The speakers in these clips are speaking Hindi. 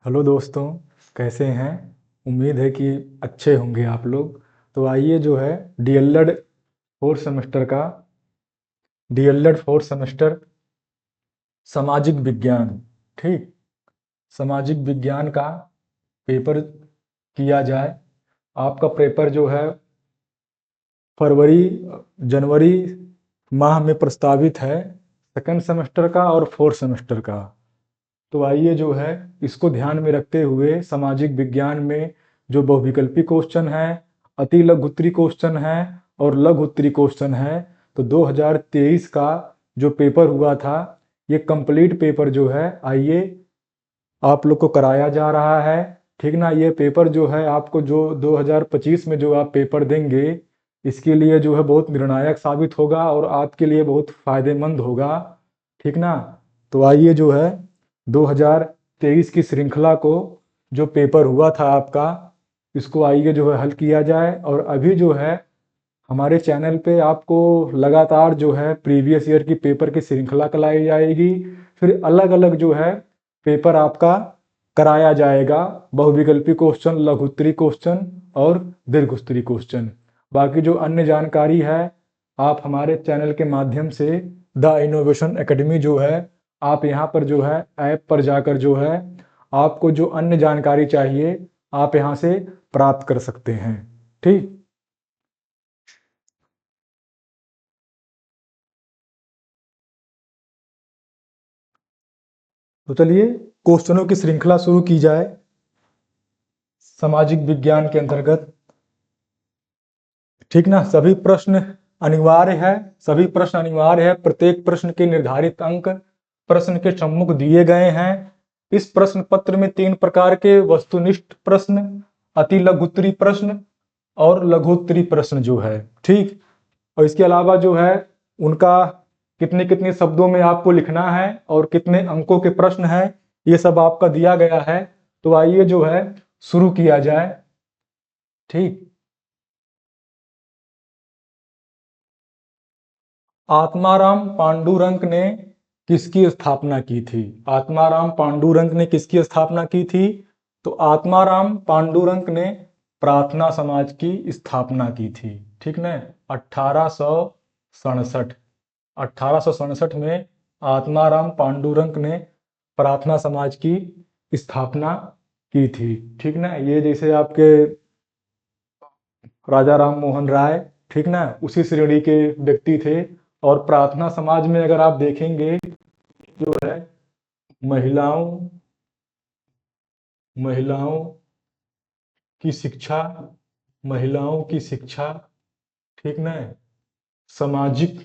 हेलो दोस्तों, कैसे हैं। उम्मीद है कि अच्छे होंगे आप लोग। तो आइए जो है डीएलएड फोर्थ सेमेस्टर का डीएलएड फोर्थ सेमेस्टर सामाजिक विज्ञान, ठीक, सामाजिक विज्ञान का पेपर किया जाए। आपका पेपर जो है फरवरी जनवरी माह में प्रस्तावित है, सेकंड सेमेस्टर का और फोर्थ सेमेस्टर का। तो आइए जो है इसको ध्यान में रखते हुए सामाजिक विज्ञान में जो बहुविकल्पी क्वेश्चन है, अति लघु उत्तरी क्वेश्चन है और लघु उत्तरी क्वेश्चन है, तो 2023 का जो पेपर हुआ था, ये कंप्लीट पेपर जो है आइए आप लोग को कराया जा रहा है, ठीक ना। ये पेपर जो है आपको जो 2025 में जो आप पेपर देंगे, इसके लिए जो है बहुत निर्णायक साबित होगा और आपके लिए बहुत फायदेमंद होगा, ठीक ना। तो आइए जो है 2023 की श्रृंखला को जो पेपर हुआ था आपका, इसको आइए जो है हल किया जाए। और अभी जो है हमारे चैनल पे आपको लगातार जो है प्रीवियस ईयर की पेपर की श्रृंखला कराई जाएगी, फिर अलग अलग जो है पेपर आपका कराया जाएगा, बहुविकल्पी क्वेश्चन, लघु उत्तरी क्वेश्चन और दीर्घ उत्तरी क्वेश्चन। बाकी जो अन्य जानकारी है आप हमारे चैनल के माध्यम से द इनोवेशन एकेडमी जो है, आप यहाँ पर जो है ऐप पर जाकर जो है आपको जो अन्य जानकारी चाहिए आप यहाँ से प्राप्त कर सकते हैं, ठीक। तो चलिए क्वेश्चनों की श्रृंखला शुरू की जाए सामाजिक विज्ञान के अंतर्गत, ठीक ना। सभी प्रश्न अनिवार्य है। प्रत्येक प्रश्न के निर्धारित अंक प्रश्न के सम्मुख दिए गए हैं। इस प्रश्न पत्र में 3 प्रकार के वस्तुनिष्ठ प्रश्न, अति लघुत्तरी प्रश्न और लघुत्तरी प्रश्न जो है, ठीक। और इसके अलावा जो है उनका कितने कितने शब्दों में आपको लिखना है और कितने अंकों के प्रश्न है, ये सब आपका दिया गया है। तो आइए जो है शुरू किया जाए, ठीक। आत्माराम पांडुरंग ने किसकी स्थापना की थी? आत्माराम पांडुरंग ने किसकी स्थापना की थी? तो आत्माराम पांडुरंग ने प्रार्थना समाज की स्थापना की थी, ठीक ना। 1867 1867 में आत्माराम पांडुरंग ने प्रार्थना समाज की स्थापना की थी, ठीक ना। ये जैसे आपके राजा राम मोहन राय, ठीक ना, उसी श्रेणी के व्यक्ति थे। और प्रार्थना समाज में अगर आप देखेंगे जो है महिलाओं महिलाओं की शिक्षा, महिलाओं की शिक्षा, ठीक ना, सामाजिक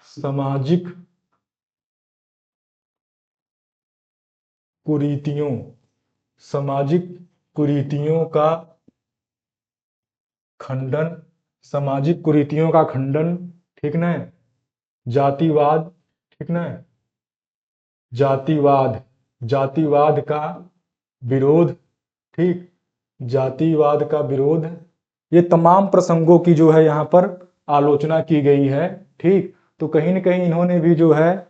सामाजिक कुरीतियों सामाजिक कुरीतियों का खंडन, सामाजिक कुरीतियों का खंडन, ठीक ना। जातिवाद, ठीक ना, जातिवाद जातिवाद का विरोध, ठीक, जातिवाद का विरोध, ये तमाम प्रसंगों की जो है यहाँ पर आलोचना की गई है, ठीक। तो कहीं न कहीं इन्होंने भी जो है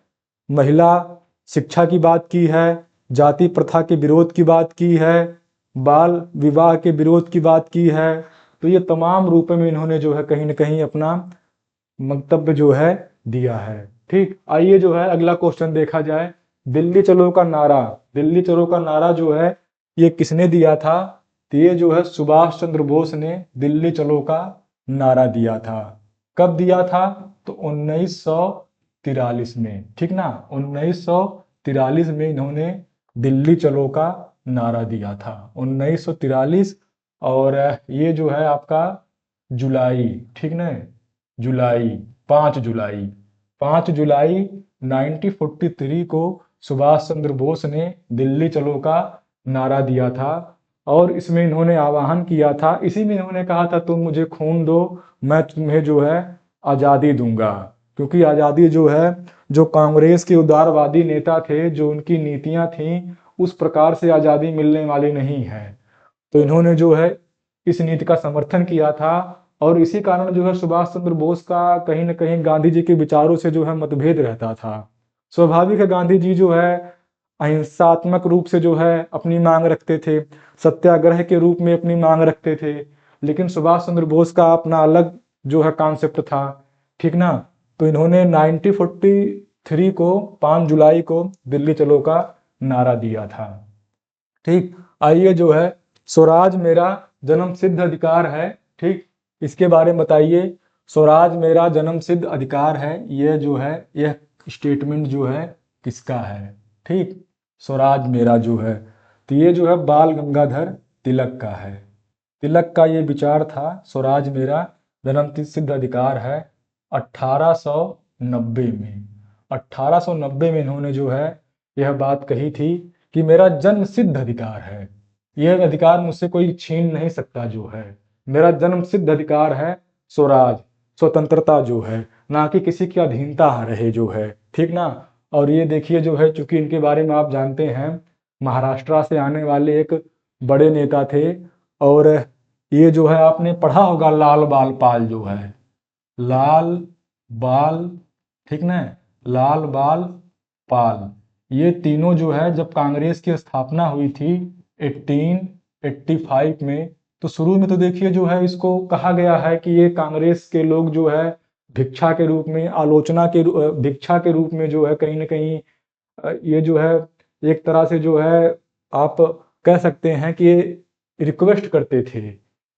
महिला शिक्षा की बात की है, जाति प्रथा के विरोध की बात की है, बाल विवाह के विरोध की बात की है। तो ये तमाम रूप में इन्होंने जो है कहीं न कहीं अपना वक्तव्य जो है दिया है, ठीक। आइए जो है अगला क्वेश्चन देखा जाए। दिल्ली चलो का नारा, दिल्ली चलो का नारा जो है ये किसने दिया था? तो ये जो है सुभाष चंद्र बोस ने दिल्ली चलो का नारा दिया था। कब दिया था? तो 1943 में, ठीक ना। 1943 में इन्होंने दिल्ली चलो का नारा दिया था, 1943। और ये जो है आपका जुलाई, ठीक ना, जुलाई 5 जुलाई 5 जुलाई 1943 को सुभाष चंद्र बोस ने दिल्ली चलो का नारा दिया था। और इसमें इन्होंने आह्वान किया था, इसी में इन्होंने कहा था तुम मुझे खून दो, मैं तुम्हें जो है आज़ादी दूंगा। क्योंकि आज़ादी जो है, जो कांग्रेस के उदारवादी नेता थे, जो उनकी नीतियां थीं, उस प्रकार से आज़ादी मिलने वाली नहीं है। तो इन्होंने जो है इस नीति का समर्थन किया था। और इसी कारण जो है सुभाष चंद्र बोस का कहीं न कहीं गांधी जी के विचारों से जो है मतभेद रहता था। स्वाभाविक है, गांधी जी जो है अहिंसात्मक रूप से जो है अपनी मांग रखते थे, सत्याग्रह के रूप में अपनी मांग रखते थे। लेकिन सुभाष चंद्र बोस का अपना अलग जो है कॉन्सेप्ट था, ठीक ना। तो इन्होंने 1943 को 5 जुलाई को दिल्ली चलो का नारा दिया था, ठीक। आइए जो है स्वराज मेरा जन्म सिद्ध अधिकार है, ठीक, इसके बारे में बताइए। स्वराज मेरा जन्म सिद्ध अधिकार है, यह जो है यह स्टेटमेंट जो है किसका है, ठीक। स्वराज मेरा जो है, तो ये जो है बाल गंगाधर तिलक का है। तिलक का ये विचार था, स्वराज मेरा जन्म सिद्ध अधिकार है। 1890 में 1890 में इन्होंने जो है यह बात कही थी कि मेरा जन्म सिद्ध अधिकार है, यह अधिकार मुझसे कोई छीन नहीं सकता, जो है मेरा जन्म सिद्ध अधिकार है स्वराज, स्वतंत्रता जो है, ना कि किसी की अधीनता रहे जो है, ठीक ना। और ये देखिए जो है, चूंकि इनके बारे में आप जानते हैं, महाराष्ट्र से आने वाले एक बड़े नेता थे। और ये जो है आपने पढ़ा होगा लाल बाल पाल जो है, लाल बाल, ठीक ना, लाल बाल पाल, ये तीनों जो है जब कांग्रेस की स्थापना हुई थी 1885 में, तो शुरू में तो देखिए जो है इसको कहा गया है कि ये कांग्रेस के लोग जो है भिक्षा के रूप में, भिक्षा के रूप में जो है कहीं ना कहीं ये जो है एक तरह से जो है आप कह सकते हैं कि ये रिक्वेस्ट करते थे।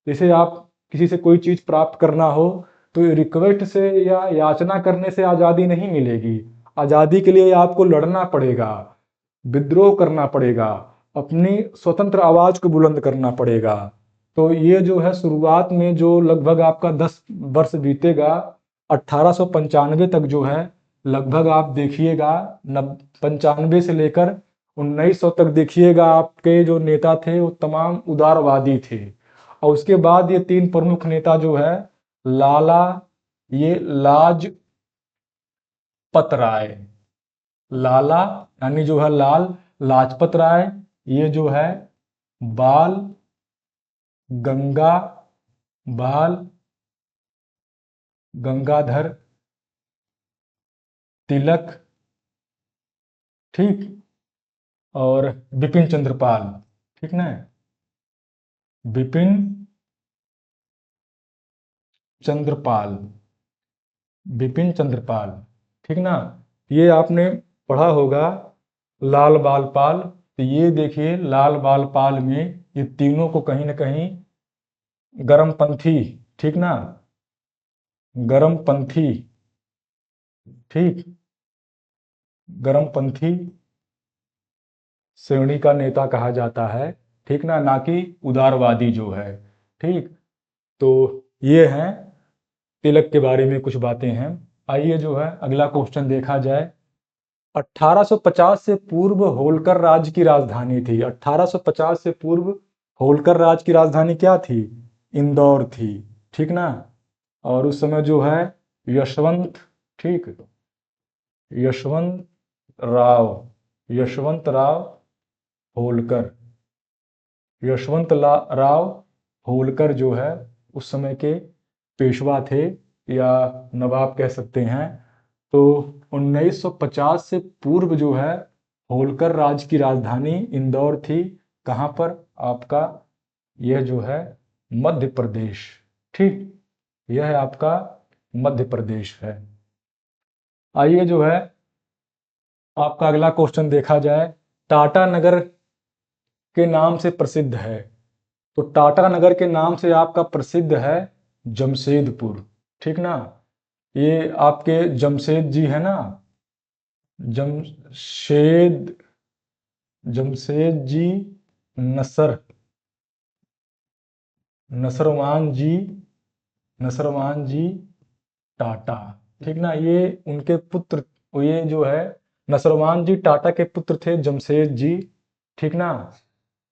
जैसे आप किसी से कोई चीज प्राप्त करना हो तो रिक्वेस्ट से या याचना करने से आजादी नहीं मिलेगी। आजादी के लिए आपको लड़ना पड़ेगा, विद्रोह करना पड़ेगा, अपनी स्वतंत्र आवाज को बुलंद करना पड़ेगा। तो ये जो है शुरुआत में जो लगभग आपका 10 वर्ष बीतेगा, 1895 तक जो है लगभग आप देखिएगा, 95 से लेकर 1900 तक देखिएगा, आपके जो नेता थे वो तमाम उदारवादी थे। और उसके बाद ये 3 प्रमुख नेता जो है लाला, ये लाजपत राय, लाला यानी जो है लाल लाजपत राय, ये जो है बाल गंगा बाल गंगाधर तिलक, ठीक, और बिपिन चंद्रपाल, ठीक ना, बिपिन चंद्रपाल, बिपिन चंद्रपाल, ठीक ना। ये आपने पढ़ा होगा लाल बाल पाल। तो ये देखिए लाल बाल पाल में ये तीनों को कहीं ना कहीं गरमपंथी, ठीक ना, गरमपंथी, ठीक, गरमपंथी श्रेणी का नेता कहा जाता है, ठीक ना कि उदारवादी जो है, ठीक। तो ये हैं तिलक के बारे में कुछ बातें हैं। आइए जो है अगला क्वेश्चन देखा जाए। 1850 से पूर्व होलकर राज्य की राजधानी थी। 1850 से पूर्व होलकर राज्य की राजधानी क्या थी? इंदौर थी, ठीक ना। और उस समय जो है यशवंत, ठीक, यशवंत राव, यशवंत राव होलकर, राव होलकर जो है उस समय के पेशवा थे या नवाब कह सकते हैं। तो 1950 से पूर्व जो है होलकर राज्य की राजधानी इंदौर थी। कहाँ पर? आपका यह जो है मध्य प्रदेश, ठीक, यह है आपका मध्य प्रदेश है। आइए जो है आपका अगला क्वेश्चन देखा जाए। टाटा नगर के नाम से प्रसिद्ध है, तो टाटा नगर के नाम से आपका प्रसिद्ध है जमशेदपुर, ठीक ना। ये आपके जमशेद जी है ना, जमशेद, जमशेद जी नसर, नसरवान जी, नसरवान जी टाटा, ठीक ना। ये उनके पुत्र, ये जो है नसरवान जी टाटा के पुत्र थे जमशेद जी, ठीक ना।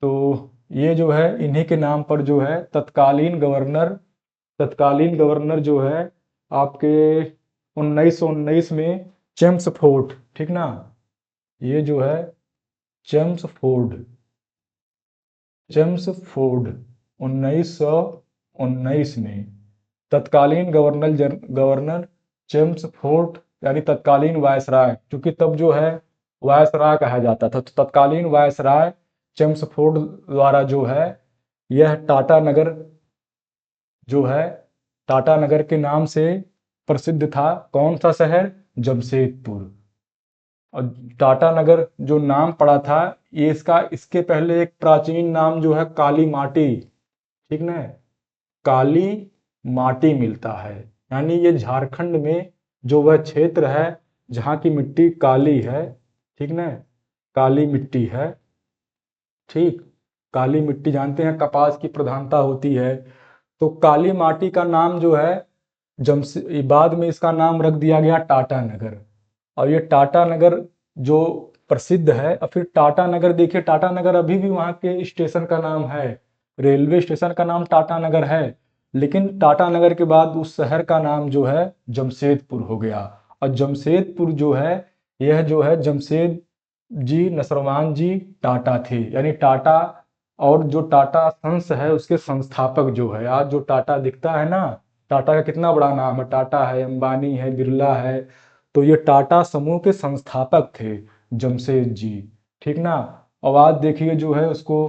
तो ये जो है इन्हीं के नाम पर जो है तत्कालीन गवर्नर जो है आपके 1919 में चेम्सफोर्ड, ठीक ना, ये जो है चेम्सफोर्ड, चेम्सफोर्ड 1919 में तत्कालीन गवर्नर चेम्सफोर्ड यानी तत्कालीन वायसराय, क्योंकि तब जो है वायसराय कहा जाता था। तो तत्कालीन वायसराय चेम्सफोर्ड द्वारा जो है यह टाटा नगर जो है टाटा नगर के नाम से प्रसिद्ध था। कौन सा शहर? जमशेदपुर। और टाटा नगर जो नाम पड़ा था, ये इसके पहले एक प्राचीन नाम जो है काली माटी, ठीक ना, काली माटी मिलता है। यानी ये झारखंड में जो वह क्षेत्र है जहाँ की मिट्टी काली है, ठीक ना, काली मिट्टी है, ठीक। काली मिट्टी जानते हैं कपास की प्रधानता होती है। तो काली माटी का नाम जो है जमसे बाद में इसका नाम रख दिया गया टाटा नगर। और ये टाटा नगर जो प्रसिद्ध है, और फिर टाटा नगर देखिए, टाटा नगर अभी भी वहाँ के स्टेशन का नाम है, रेलवे स्टेशन का नाम टाटा नगर है। लेकिन टाटा नगर के बाद उस शहर का नाम जो है जमशेदपुर हो गया। और जमशेदपुर जो है, यह जो है जमशेद जी नसरवान जी टाटा थे, यानी टाटा। और जो टाटा संस है उसके संस्थापक जो है, आज जो टाटा दिखता है ना, टाटा का कितना बड़ा नाम है, टाटा है, अंबानी है, बिरला है। तो ये टाटा समूह के संस्थापक थे जमशेद जी, ठीक ना। और आज देखिए जो है उसको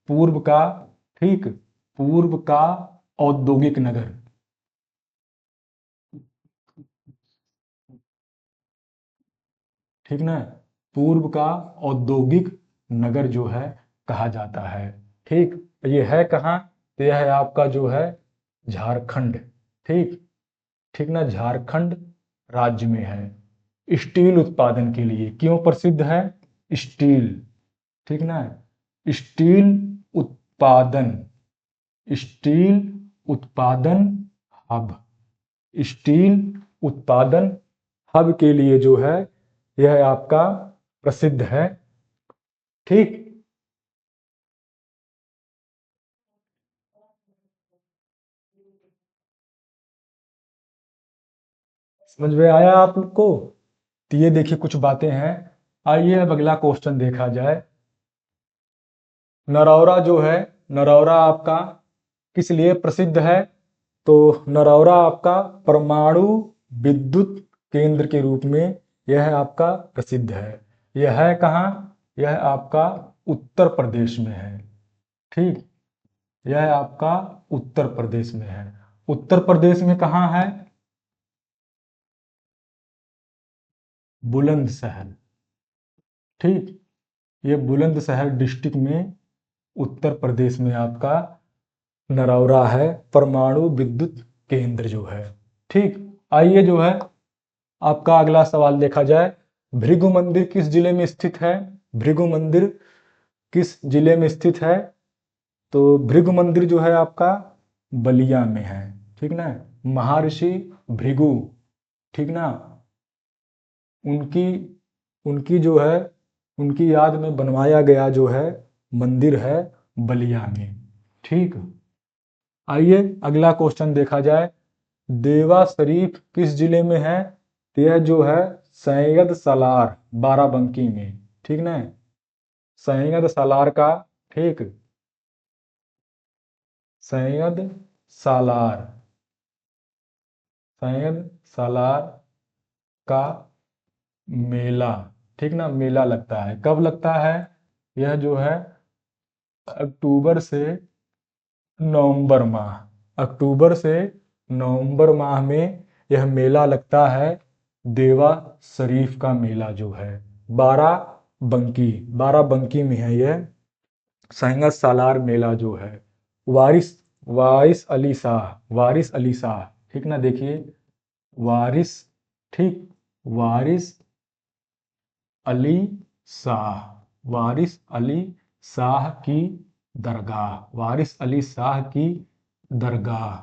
पूर्व का, ठीक, पूर्व का औद्योगिक नगर, ठीक ना, पूर्व का औद्योगिक नगर जो है कहा जाता है, ठीक। ये है कहाँ? तो यह है आपका जो है झारखंड, ठीक, ठीक ना, झारखंड राज्य में है। स्टील उत्पादन के लिए क्यों प्रसिद्ध है? स्टील, ठीक ना, स्टील उत्पादन, स्टील उत्पादन हब, स्टील उत्पादन हब के लिए जो है यह आपका प्रसिद्ध है, ठीक। समझ में आया आप लोग को? तो ये देखिए कुछ बातें हैं। आइए अब अगला क्वेश्चन देखा जाए। नरौरा जो है, नरौरा आपका किस लिए प्रसिद्ध है? तो नरौरा आपका परमाणु विद्युत केंद्र के रूप में यह आपका प्रसिद्ध है। यह है कहाँ? यह आपका उत्तर प्रदेश में है, ठीक। यह आपका उत्तर प्रदेश में है। उत्तर प्रदेश में कहाँ है? बुलंदशहर, ठीक। ये बुलंदशहर डिस्ट्रिक्ट में उत्तर प्रदेश में आपका नरौरा है, परमाणु विद्युत केंद्र जो है, ठीक। आइए जो है आपका अगला सवाल देखा जाए। भृगु मंदिर किस जिले में स्थित है? भृगु मंदिर किस जिले में स्थित है? तो भृगु मंदिर जो है आपका बलिया में है, ठीक ना। महर्षि भृगु, ठीक ना, उनकी उनकी जो है उनकी याद में बनवाया गया जो है मंदिर है बलिया में, ठीक। आइए अगला क्वेश्चन देखा जाए। देवा शरीफ किस जिले में है? तो यह जो है सैयद सालार बाराबंकी में, ठीक ना, सैयद सालार का, ठीक, सैयद सालार, सैयद सालार का मेला, ठीक ना, मेला लगता है। कब लगता है? यह जो है अक्टूबर से नवंबर माह, अक्टूबर से नवंबर माह में यह मेला लगता है। देवा शरीफ का मेला जो है बाराबंकी, बाराबंकी में है यह सैयद सालार मेला जो है। वारिस वारिस अली शाह, वारिस अली शाह, ठीक ना, देखिए वारिस, ठीक, वारिस अली शाह, वारिस अली शाह की दरगाह, वारिस अली शाह की दरगाह,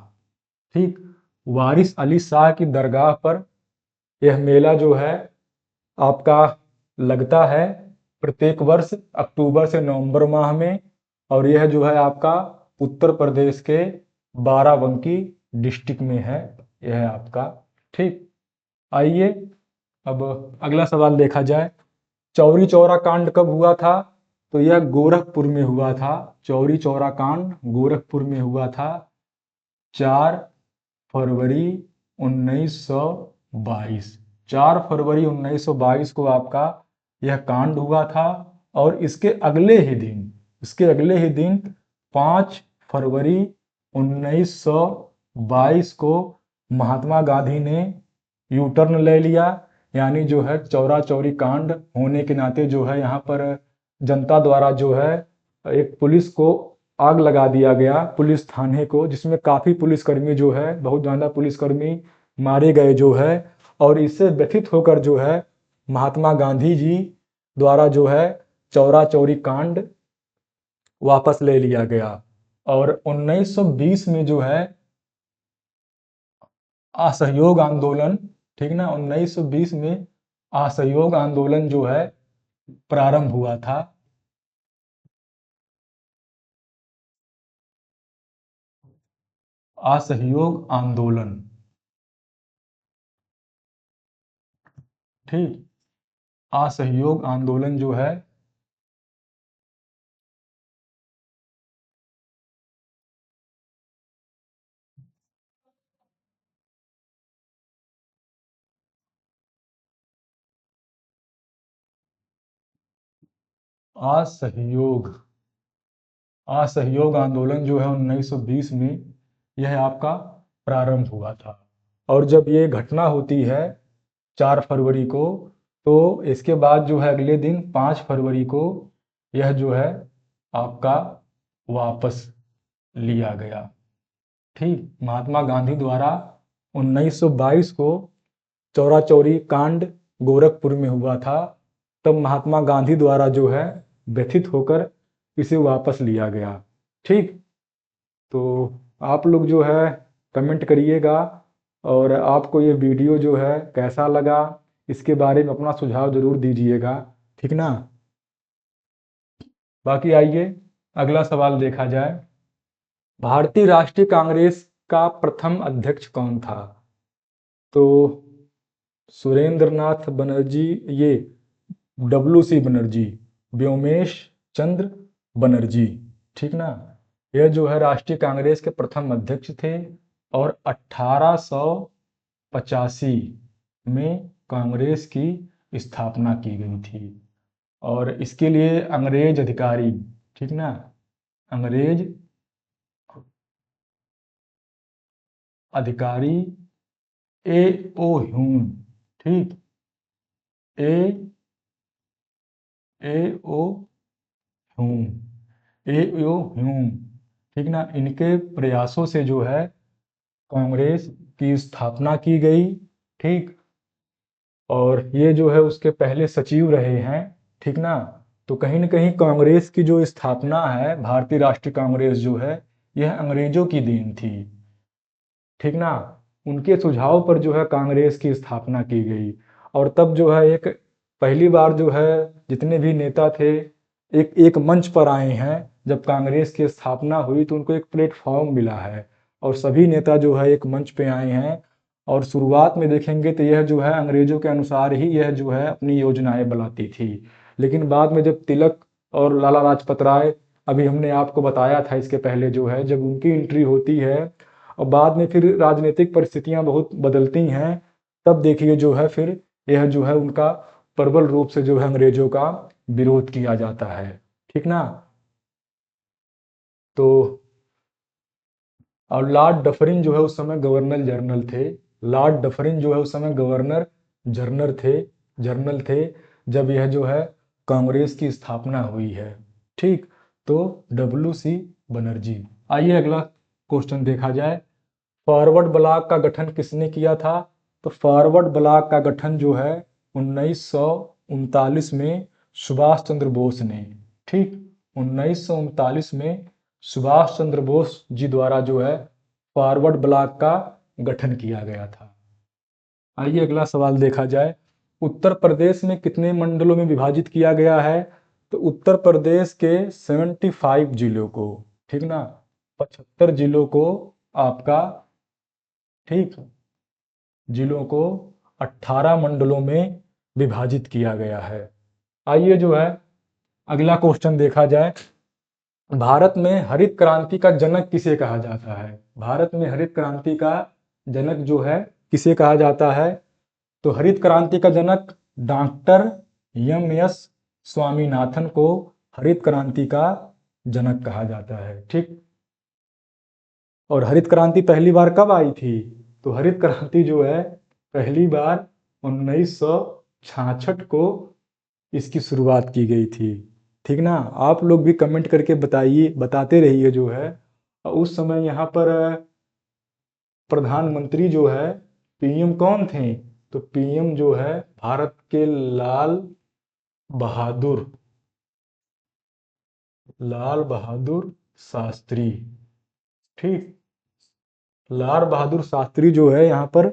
ठीक। वारिस अली शाह की दरगाह पर यह मेला जो है आपका लगता है प्रत्येक वर्ष अक्टूबर से नवंबर माह में। और यह जो है आपका उत्तर प्रदेश के बाराबंकी डिस्ट्रिक्ट में है, यह आपका, ठीक। आइए अब अगला सवाल देखा जाए। चौरी चौरा कांड कब हुआ था? तो यह गोरखपुर में हुआ था। चौरी चौरा कांड गोरखपुर में हुआ था 4 फरवरी 1922। 4 फरवरी 1922 को आपका यह कांड हुआ था। और इसके अगले ही दिन 5 फरवरी 1922 को महात्मा गांधी ने यू टर्न ले लिया। यानी जो है चौरा चौरी कांड होने के नाते जो है यहाँ पर जनता द्वारा जो है एक पुलिस को आग लगा दिया गया, पुलिस थाने को, जिसमें काफ़ी पुलिसकर्मी जो है, बहुत ज़्यादा पुलिसकर्मी मारे गए जो है। और इससे व्यथित होकर जो है महात्मा गांधी जी द्वारा जो है चौरा चौरी कांड वापस ले लिया गया। और 1920 में जो है असहयोग आंदोलन, ठीक ना, 1920 में असहयोग आंदोलन जो है प्रारंभ हुआ था। असहयोग आंदोलन, ठीक, असहयोग आंदोलन जो है असहयोग असहयोग आंदोलन जो है 1920 में यह आपका प्रारंभ हुआ था। और जब ये घटना होती है 4 फरवरी को, तो इसके बाद जो है अगले दिन 5 फरवरी को यह जो है आपका वापस लिया गया। ठीक, महात्मा गांधी द्वारा 1922 को चौरा चौरी कांड गोरखपुर में हुआ था। तब महात्मा गांधी द्वारा जो है व्यथित होकर इसे वापस लिया गया। ठीक, तो आप लोग जो है कमेंट करिएगा, और आपको ये वीडियो जो है कैसा लगा, इसके बारे में अपना सुझाव जरूर दीजिएगा, ठीक ना। बाकी आइए अगला सवाल देखा जाए। भारतीय राष्ट्रीय कांग्रेस का प्रथम अध्यक्ष कौन था? तो सुरेंद्र नाथ बनर्जी, ये WC बनर्जी, व्योमेश चंद्र बनर्जी, ठीक ना। यह जो है राष्ट्रीय कांग्रेस के प्रथम अध्यक्ष थे। और 1885 में कांग्रेस की स्थापना की गई थी। और इसके लिए अंग्रेज अधिकारी, ठीक ना, अंग्रेज अधिकारी A.O. ह्यूम, ठीक, A.O. Hume, A.O. ह्यूम, ठीक ना, इनके प्रयासों से जो है कांग्रेस की स्थापना की गई। ठीक, और ये जो है उसके पहले सचिव रहे हैं, ठीक ना। तो कहीं ना कहीं कांग्रेस की जो स्थापना है, भारतीय राष्ट्रीय कांग्रेस जो है, यह अंग्रेजों की देन थी, ठीक ना। उनके सुझाव पर जो है कांग्रेस की स्थापना की गई। और तब जो है एक पहली बार जो है जितने भी नेता थे एक एक मंच पर आए हैं। जब कांग्रेस की स्थापना हुई तो उनको एक प्लेटफॉर्म मिला है, और सभी नेता जो है एक मंच पे आए हैं। और शुरुआत में देखेंगे तो यह जो है अंग्रेजों के अनुसार ही यह जो है अपनी योजनाएं बनाती थी। लेकिन बाद में जब तिलक और लाला लाजपत राय, अभी हमने आपको बताया था इसके पहले जो है, जब उनकी एंट्री होती है और बाद में फिर राजनीतिक परिस्थितियां बहुत बदलती हैं, तब देखिए जो है फिर यह जो है उनका प्रबल रूप से जो है अंग्रेजों का विरोध किया जाता है, ठीक ना। तो और लॉर्ड डफरिन जो है उस समय गवर्नर जनरल थे। लॉर्ड डफरिन जो है उस समय गवर्नर जनरल थे जब यह जो है कांग्रेस की स्थापना हुई है। ठीक, तो WC बनर्जी। आइए अगला क्वेश्चन देखा जाए। फॉरवर्ड ब्लॉक का गठन किसने किया था? तो फॉरवर्ड ब्लॉक का गठन जो है 1939 में सुभाष चंद्र बोस ने, ठीक, 1939 में सुभाष चंद्र बोस जी द्वारा जो है फॉरवर्ड ब्लॉक का गठन किया गया था। आइए अगला सवाल देखा जाए। उत्तर प्रदेश में कितने मंडलों में विभाजित किया गया है? तो उत्तर प्रदेश के 75 जिलों को, ठीक ना, 75 जिलों को आपका, ठीक, जिलों को 18 मंडलों में विभाजित किया गया है। आइए जो है अगला क्वेश्चन देखा जाए। भारत में हरित क्रांति का जनक किसे कहा जाता है? भारत में हरित क्रांति का जनक जो है किसे कहा जाता है? तो हरित क्रांति का जनक डॉक्टर एम एस स्वामीनाथन को हरित क्रांति का जनक कहा जाता है। ठीक। और हरित क्रांति पहली बार कब आई थी? तो हरित क्रांति जो है पहली बार 1966 को इसकी शुरुआत की गई थी। ठीक ना। आप लोग भी कमेंट करके बताइए, बताते रहिए जो है। उस समय यहाँ पर प्रधानमंत्री जो है पीएम कौन थे? तो पीएम जो है भारत के बहादुर लाल बहादुर शास्त्री। ठीक। लाल बहादुर शास्त्री जो है यहाँ पर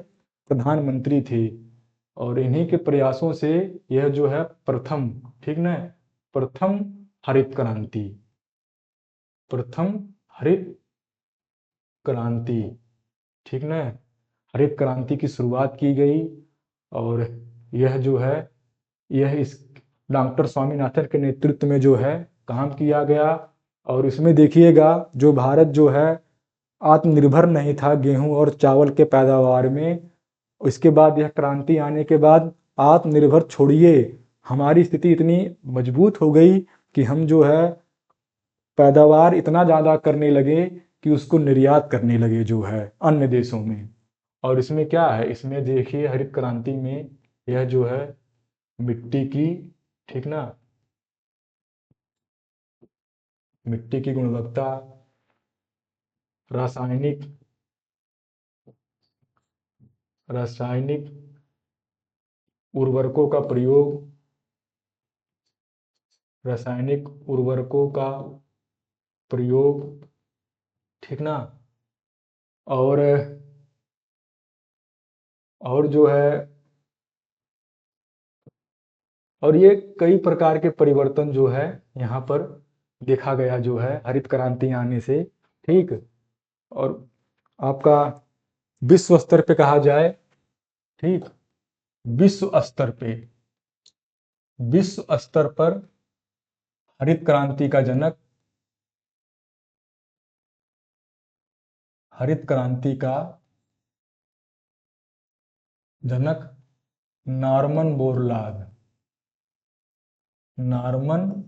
प्रधानमंत्री थे और इन्हीं के प्रयासों से यह जो है प्रथम, ठीक ना, प्रथम हरित क्रांति, प्रथम हरित क्रांति, ठीक ना, हरित क्रांति की शुरुआत की गई। और यह जो है यह इस डॉक्टर स्वामीनाथन के नेतृत्व में जो है काम किया गया। और इसमें देखिएगा जो भारत जो है आत्मनिर्भर नहीं था गेहूं और चावल के पैदावार में, इसके बाद यह क्रांति आने के बाद आत्मनिर्भर छोड़िए, हमारी स्थिति इतनी मजबूत हो गई कि हम जो है पैदावार इतना ज़्यादा करने लगे कि उसको निर्यात करने लगे जो है अन्य देशों में। और इसमें क्या है, इसमें देखिए हरित क्रांति में यह जो है मिट्टी की, ठीक ना, मिट्टी की गुणवत्ता, रासायनिक रासायनिक उर्वरकों का प्रयोग, रासायनिक उर्वरकों का प्रयोग, ठीक ना, और जो है और ये कई प्रकार के परिवर्तन जो है यहाँ पर देखा गया जो है हरित क्रांति आने से। ठीक। और आपका विश्व स्तर पे कहा जाए, ठीक, विश्व स्तर पे, विश्व स्तर पर हरित क्रांति का जनक, हरित क्रांति का जनक Norman Borlaug, Norman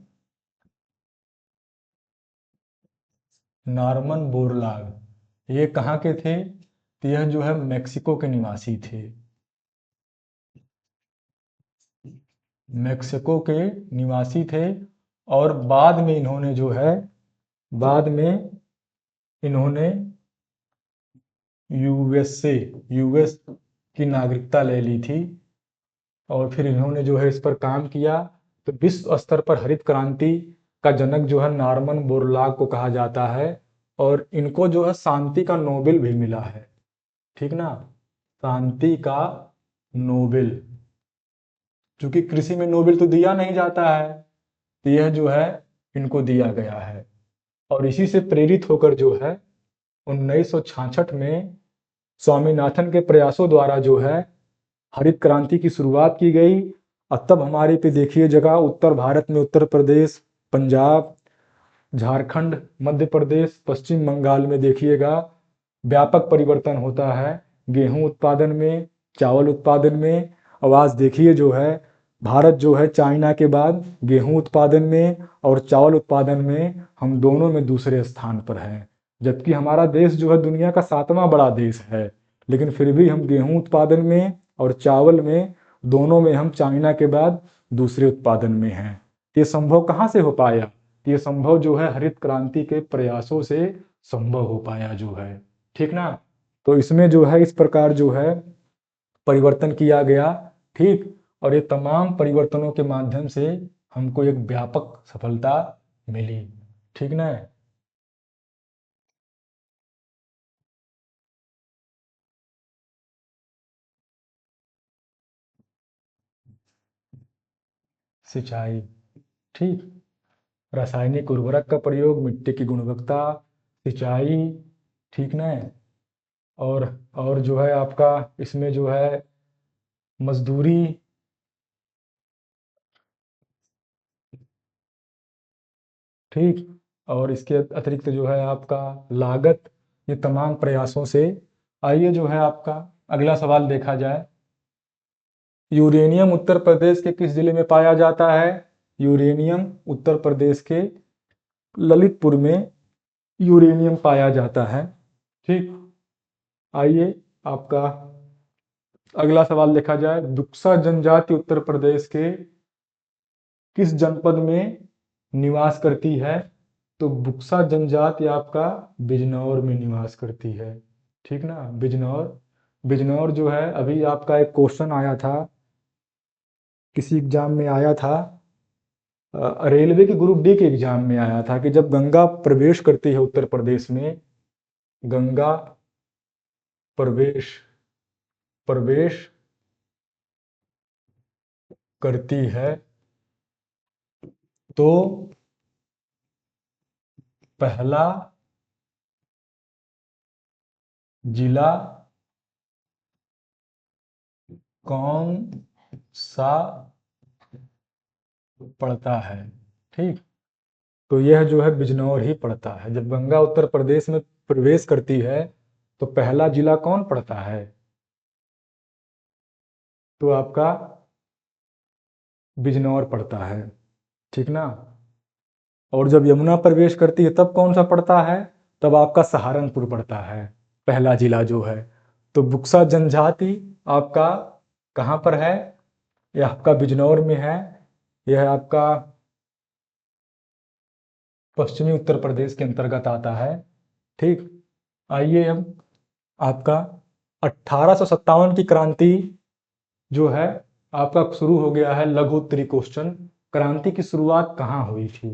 Norman Borlaug. ये कहाँ के थे? तो यह जो है मेक्सिको के निवासी थे, मेक्सिको के निवासी थे। और बाद में इन्होंने जो है, बाद में इन्होंने यूएसए यूएस की नागरिकता ले ली थी और फिर इन्होंने जो है इस पर काम किया। तो विश्व स्तर पर हरित क्रांति का जनक जो है नॉर्मन बोरलॉग को कहा जाता है और इनको जो है शांति का नोबेल भी मिला है। ठीक ना, शांति का नोबेल, क्योंकि कृषि में नोबेल तो दिया नहीं जाता है, तो यह जो है इनको दिया गया है। और इसी से प्रेरित होकर जो है 1966 में स्वामीनाथन के प्रयासों द्वारा जो है हरित क्रांति की शुरुआत की गई। और तब हमारे पे देखिए जगह उत्तर भारत में उत्तर प्रदेश, पंजाब, झारखंड, मध्य प्रदेश, पश्चिम बंगाल में देखिएगा व्यापक परिवर्तन होता है गेहूं उत्पादन में, चावल उत्पादन में। और आज देखिए जो है भारत जो है चाइना के बाद गेहूं उत्पादन में और चावल उत्पादन में हम दोनों में दूसरे स्थान पर हैं। जबकि हमारा देश जो है दुनिया का 7वां बड़ा देश है, लेकिन फिर भी हम गेहूं उत्पादन में और चावल में दोनों में हम चाइना के बाद दूसरे उत्पादन में हैं। ये संभव कहाँ से हो पाया? ये संभव जो है हरित क्रांति के प्रयासों से संभव हो पाया जो है। ठीक ना। तो इसमें जो है इस प्रकार जो है परिवर्तन किया गया। ठीक। और ये तमाम परिवर्तनों के माध्यम से हमको एक व्यापक सफलता मिली। ठीक ना। सिंचाई, ठीक, रासायनिक उर्वरक का प्रयोग, मिट्टी की गुणवत्ता, सिंचाई, ठीक ना। और जो है आपका इसमें जो है मजदूरी, ठीक, और इसके अतिरिक्त जो है आपका लागत, ये तमाम प्रयासों से। आइए जो है आपका अगला सवाल देखा जाए। यूरेनियम उत्तर प्रदेश के किस जिले में पाया जाता है? यूरेनियम उत्तर प्रदेश के ललितपुर में यूरेनियम पाया जाता है। ठीक, आइए आपका अगला सवाल देखा जाए। बुक्सा जनजाति उत्तर प्रदेश के किस जनपद में निवास करती है? तो बुक्सा जनजाति आपका बिजनौर में निवास करती है। ठीक ना, बिजनौर। बिजनौर जो है, अभी आपका एक क्वेश्चन आया था, किसी एग्जाम में आया था, रेलवे के ग्रुप डी के एग्जाम में आया था कि जब गंगा प्रवेश करती है उत्तर प्रदेश में, गंगा प्रवेश प्रवेश करती है तो पहला जिला कौन सा पड़ता है? ठीक, तो यह जो है बिजनौर ही पड़ता है। जब गंगा उत्तर प्रदेश में प्रवेश करती है तो पहला जिला कौन पड़ता है? तो आपका बिजनौर पड़ता है। ठीक ना, और जब यमुना प्रवेश करती है तब कौन सा पड़ता है? तब आपका सहारनपुर पड़ता है, पहला जिला जो है। तो बुक्सा जनजाति आपका कहाँ पर है? यह आपका बिजनौर में है। यह आपका पश्चिमी उत्तर प्रदेश के अंतर्गत आता है। ठीक, आइए हम आपका 1857 की क्रांति जो है आपका शुरू हो गया है। लघु उत्तरी क्वेश्चन, क्रांति की शुरुआत कहाँ हुई थी?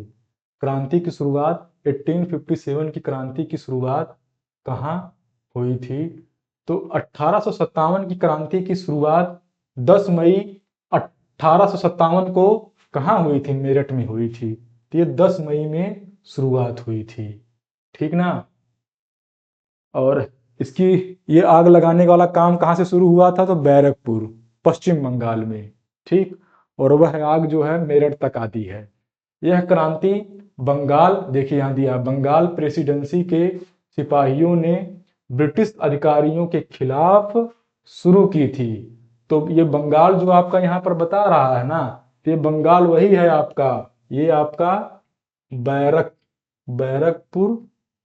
क्रांति की शुरुआत 1857 की क्रांति की शुरुआत कहाँ हुई थी? तो 1857 की क्रांति की शुरुआत 10 मई 1857 को कहाँ हुई थी? मेरठ में हुई थी। तो ये 10 मई में शुरुआत हुई थी। ठीक ना, और इसकी ये आग लगाने वाला काम कहाँ से शुरू हुआ था? तो बैरकपुर, पश्चिम बंगाल में। ठीक, और वह आग जो है मेरठ तक आती है। यह क्रांति बंगाल, देखिए यहाँ दिया, बंगाल प्रेसिडेंसी के सिपाहियों ने ब्रिटिश अधिकारियों के खिलाफ शुरू की थी। तो ये बंगाल जो आपका यहाँ पर बता रहा है ना, ये बंगाल वही है आपका, ये आपका बैरकपुर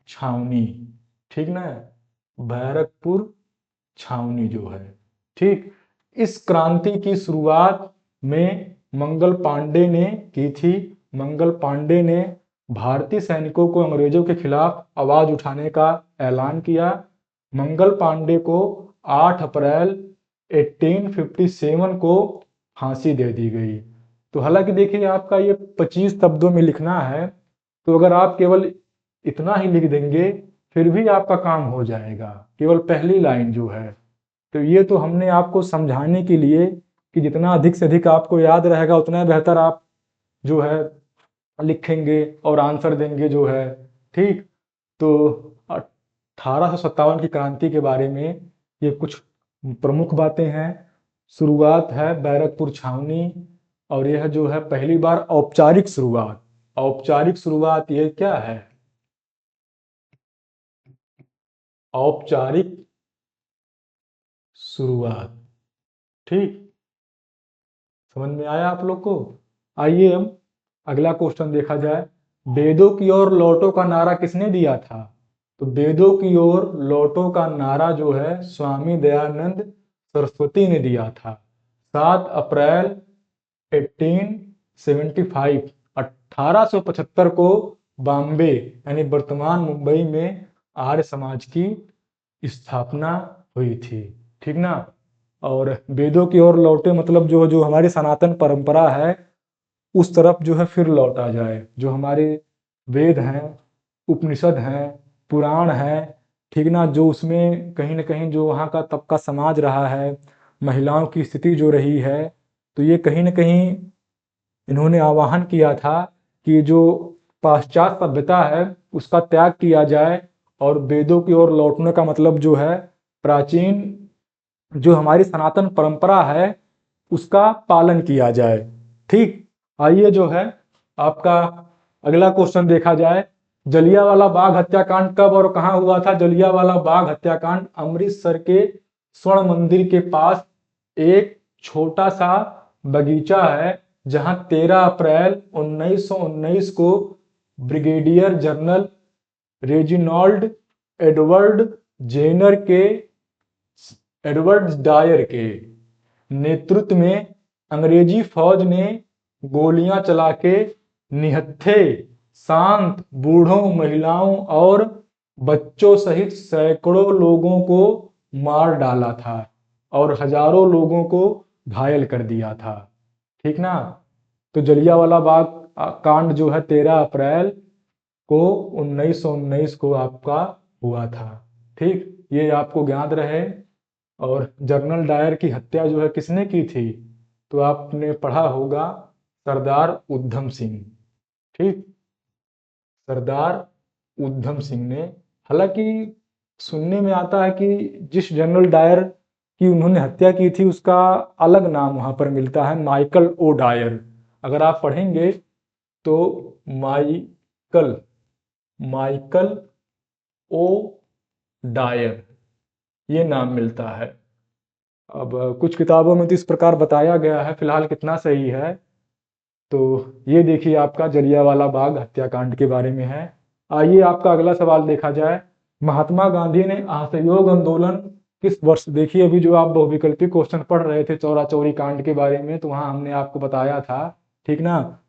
छावनी। ठीक ना, बैरकपुर छावनी जो है। ठीक, इस क्रांति की शुरुआत में मंगल पांडे ने की थी। मंगल पांडे ने भारतीय सैनिकों को अंग्रेजों के खिलाफ आवाज उठाने का ऐलान किया। मंगल पांडे को 8 अप्रैल 1857 को फांसी दे दी गई। तो हालांकि देखिए आपका ये 25 शब्दों में लिखना है, तो अगर आप केवल इतना ही लिख देंगे फिर भी आपका काम हो जाएगा, केवल पहली लाइन जो है। तो ये तो हमने आपको समझाने के लिए कि जितना अधिक से अधिक आपको याद रहेगा उतना बेहतर आप जो है लिखेंगे और आंसर देंगे जो है। ठीक, तो 1857 की क्रांति के बारे में ये कुछ प्रमुख बातें हैं। शुरुआत है बैरकपुर छावनी, और यह जो है पहली बार औपचारिक शुरुआत, औपचारिक शुरुआत ये क्या है? औपचारिक शुरुआत। ठीक, समझ में आया आप लोग को? आइए हम अगला क्वेश्चन देखा जाए। वेदों की ओर लौटो का नारा किसने दिया था? तो वेदों की ओर लौटो का नारा जो है स्वामी दयानंद सरस्वती ने दिया था। 7 अप्रैल 1875 1875 को बॉम्बे यानी वर्तमान मुंबई में आर्य समाज की स्थापना हुई थी। ठीक ना, और वेदों की ओर लौटे मतलब जो जो हमारी सनातन परंपरा है उस तरफ जो है फिर लौटा जाए। जो हमारे वेद हैं, उपनिषद हैं, पुराण हैं, ठीक ना, जो उसमें कहीं ना कहीं जो वहाँ का तब का समाज रहा है, महिलाओं की स्थिति जो रही है, तो ये कहीं ना कहीं इन्होंने आह्वान किया था कि जो पाश्चात्य सभ्यता है उसका त्याग किया जाए और वेदों की ओर लौटने का मतलब जो है प्राचीन जो हमारी सनातन परंपरा है उसका पालन किया जाए। ठीक, आइए जो है आपका अगला क्वेश्चन देखा जाए। जलियांवाला बाग हत्याकांड कब और कहां हुआ था? जलियांवाला बाग हत्याकांड अमृतसर के स्वर्ण मंदिर के पास एक छोटा सा बगीचा है जहां 13 अप्रैल 1919 को brigadier general Reginald Edward Jenner के एडवर्ड डायर के नेतृत्व में अंग्रेजी फौज ने गोलियां चला के निहत्थे शांत बूढ़ों, महिलाओं और बच्चों सहित सैकड़ों लोगों को मार डाला था और हजारों लोगों को घायल कर दिया था। ठीक ना। तो जलियांवाला बाग कांड जो है 13 अप्रैल को 1919 को आपका हुआ था। ठीक, ये आपको ज्ञात रहे। और जनरल डायर की हत्या जो है किसने की थी, तो आपने पढ़ा होगा सरदार उधम सिंह। ठीक, सरदार उधम सिंह ने। हालांकि सुनने में आता है कि जिस जनरल डायर की उन्होंने हत्या की थी उसका अलग नाम वहां पर मिलता है, माइकल ओ डायर। अगर आप पढ़ेंगे तो माइकल माइकल ओ डायर ये नाम मिलता है। अब कुछ किताबों में तो इस प्रकार बताया गया है, फिलहाल कितना सही है तो ये देखिए आपका जलियांवाला बाग हत्याकांड के बारे में है। आइए आपका अगला सवाल देखा जाए। महात्मा गांधी ने असहयोग आंदोलन किस वर्ष, देखिए अभी जो आप बहुविकल्पी क्वेश्चन पढ़ रहे थे चौरा चौरी कांड के बारे में, तो वहां हमने आपको बताया था। ठीक ना।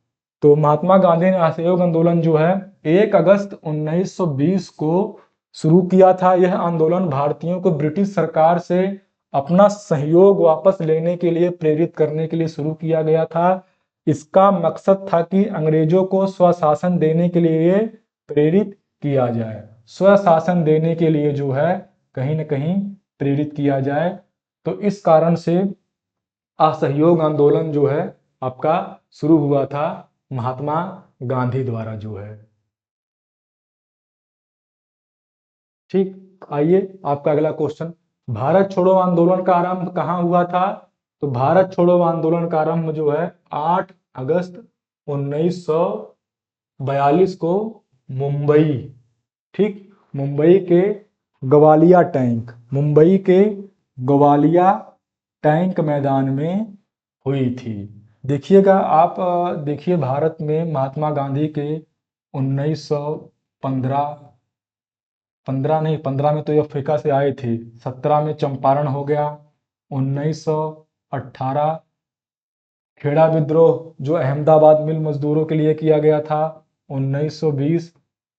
तो महात्मा गांधी ने असहयोग आंदोलन जो है 1 अगस्त 1920 को शुरू किया था। यह आंदोलन भारतीयों को ब्रिटिश सरकार से अपना सहयोग वापस लेने के लिए प्रेरित करने के लिए शुरू किया गया था। इसका मकसद था कि अंग्रेजों को स्वशासन देने के लिए प्रेरित किया जाए। स्वशासन देने के लिए जो है कहीं ना कहीं प्रेरित किया जाए। तो इस कारण से असहयोग आंदोलन जो है आपका शुरू हुआ था महात्मा गांधी द्वारा जो है। ठीक, आइए आपका अगला क्वेश्चन। भारत छोड़ो आंदोलन का आरंभ कहाँ हुआ था, तो भारत छोड़ो आंदोलन का आरंभ जो है 8 अगस्त 1942 को मुंबई, ठीक, मुंबई के ग्वालिया टैंक मैदान में हुई थी। देखिएगा आप, देखिए भारत में महात्मा गांधी के 1915 15 नहीं, 15 में तो ये अफ्रीका से आए थे, 17 में चंपारण हो गया, 1918 खेड़ा विद्रोह जो अहमदाबाद मिल मजदूरों के लिए किया गया था, 1920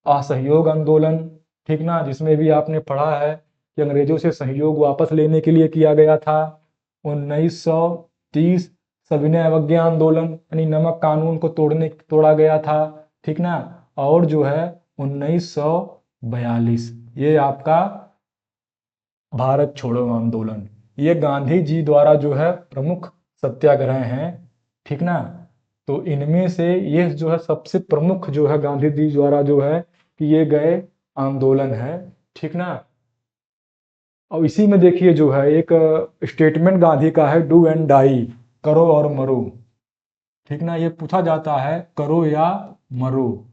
असहयोग आंदोलन, ठीक ना, जिसमें भी आपने पढ़ा है कि अंग्रेजों से सहयोग वापस लेने के लिए किया गया था, 1930 सविनय अवज्ञा आंदोलन यानी नमक कानून को तोड़ा गया था, ठीक ना, और जो है 1942 ये आपका भारत छोड़ो आंदोलन, ये गांधी जी द्वारा जो है प्रमुख सत्याग्रह हैं, ठीक ना। तो इनमें से ये जो है सबसे प्रमुख जो है गांधी जी द्वारा जो है किए गए आंदोलन है, ठीक ना। और इसी में देखिए जो है एक स्टेटमेंट गांधी का है, डू एंड डाई, करो और मरो, ठीक ना। ये पूछा जाता है करो या मरो,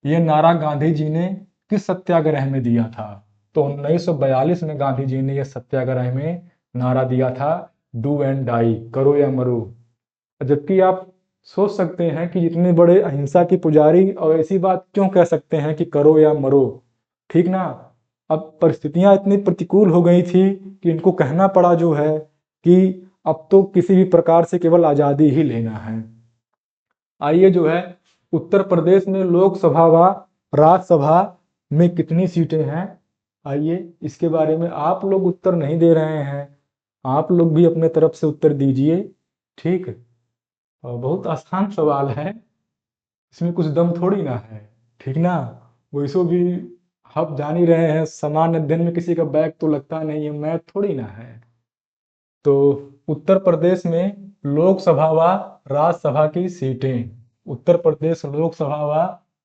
ये नारा गांधी जी ने किस सत्याग्रह में दिया था, तो 1942 में गांधी जी ने यह सत्याग्रह में नारा दिया था, डू एंड डाई, करो या मरो। जबकि आप सोच सकते हैं कि इतने बड़े अहिंसा की पुजारी और ऐसी बात क्यों कह सकते हैं कि करो या मरो, ठीक ना। अब परिस्थितियां इतनी प्रतिकूल हो गई थी कि इनको कहना पड़ा जो है कि अब तो किसी भी प्रकार से केवल आजादी ही लेना है। आइए जो है उत्तर प्रदेश में लोकसभा व राज्यसभा में कितनी सीटें हैं, आइए इसके बारे में आप लोग उत्तर नहीं दे रहे हैं, आप लोग भी अपने तरफ से उत्तर दीजिए, ठीक। और बहुत आसान सवाल है, इसमें कुछ दम थोड़ी ना है, ठीक ना। वैसे भी आप जान ही रहे हैं सामान्य अध्ययन में किसी का बैग तो लगता नहीं है, मैथ थोड़ी ना है। तो उत्तर प्रदेश में लोकसभा व राज्यसभा की सीटें, उत्तर प्रदेश लोकसभा व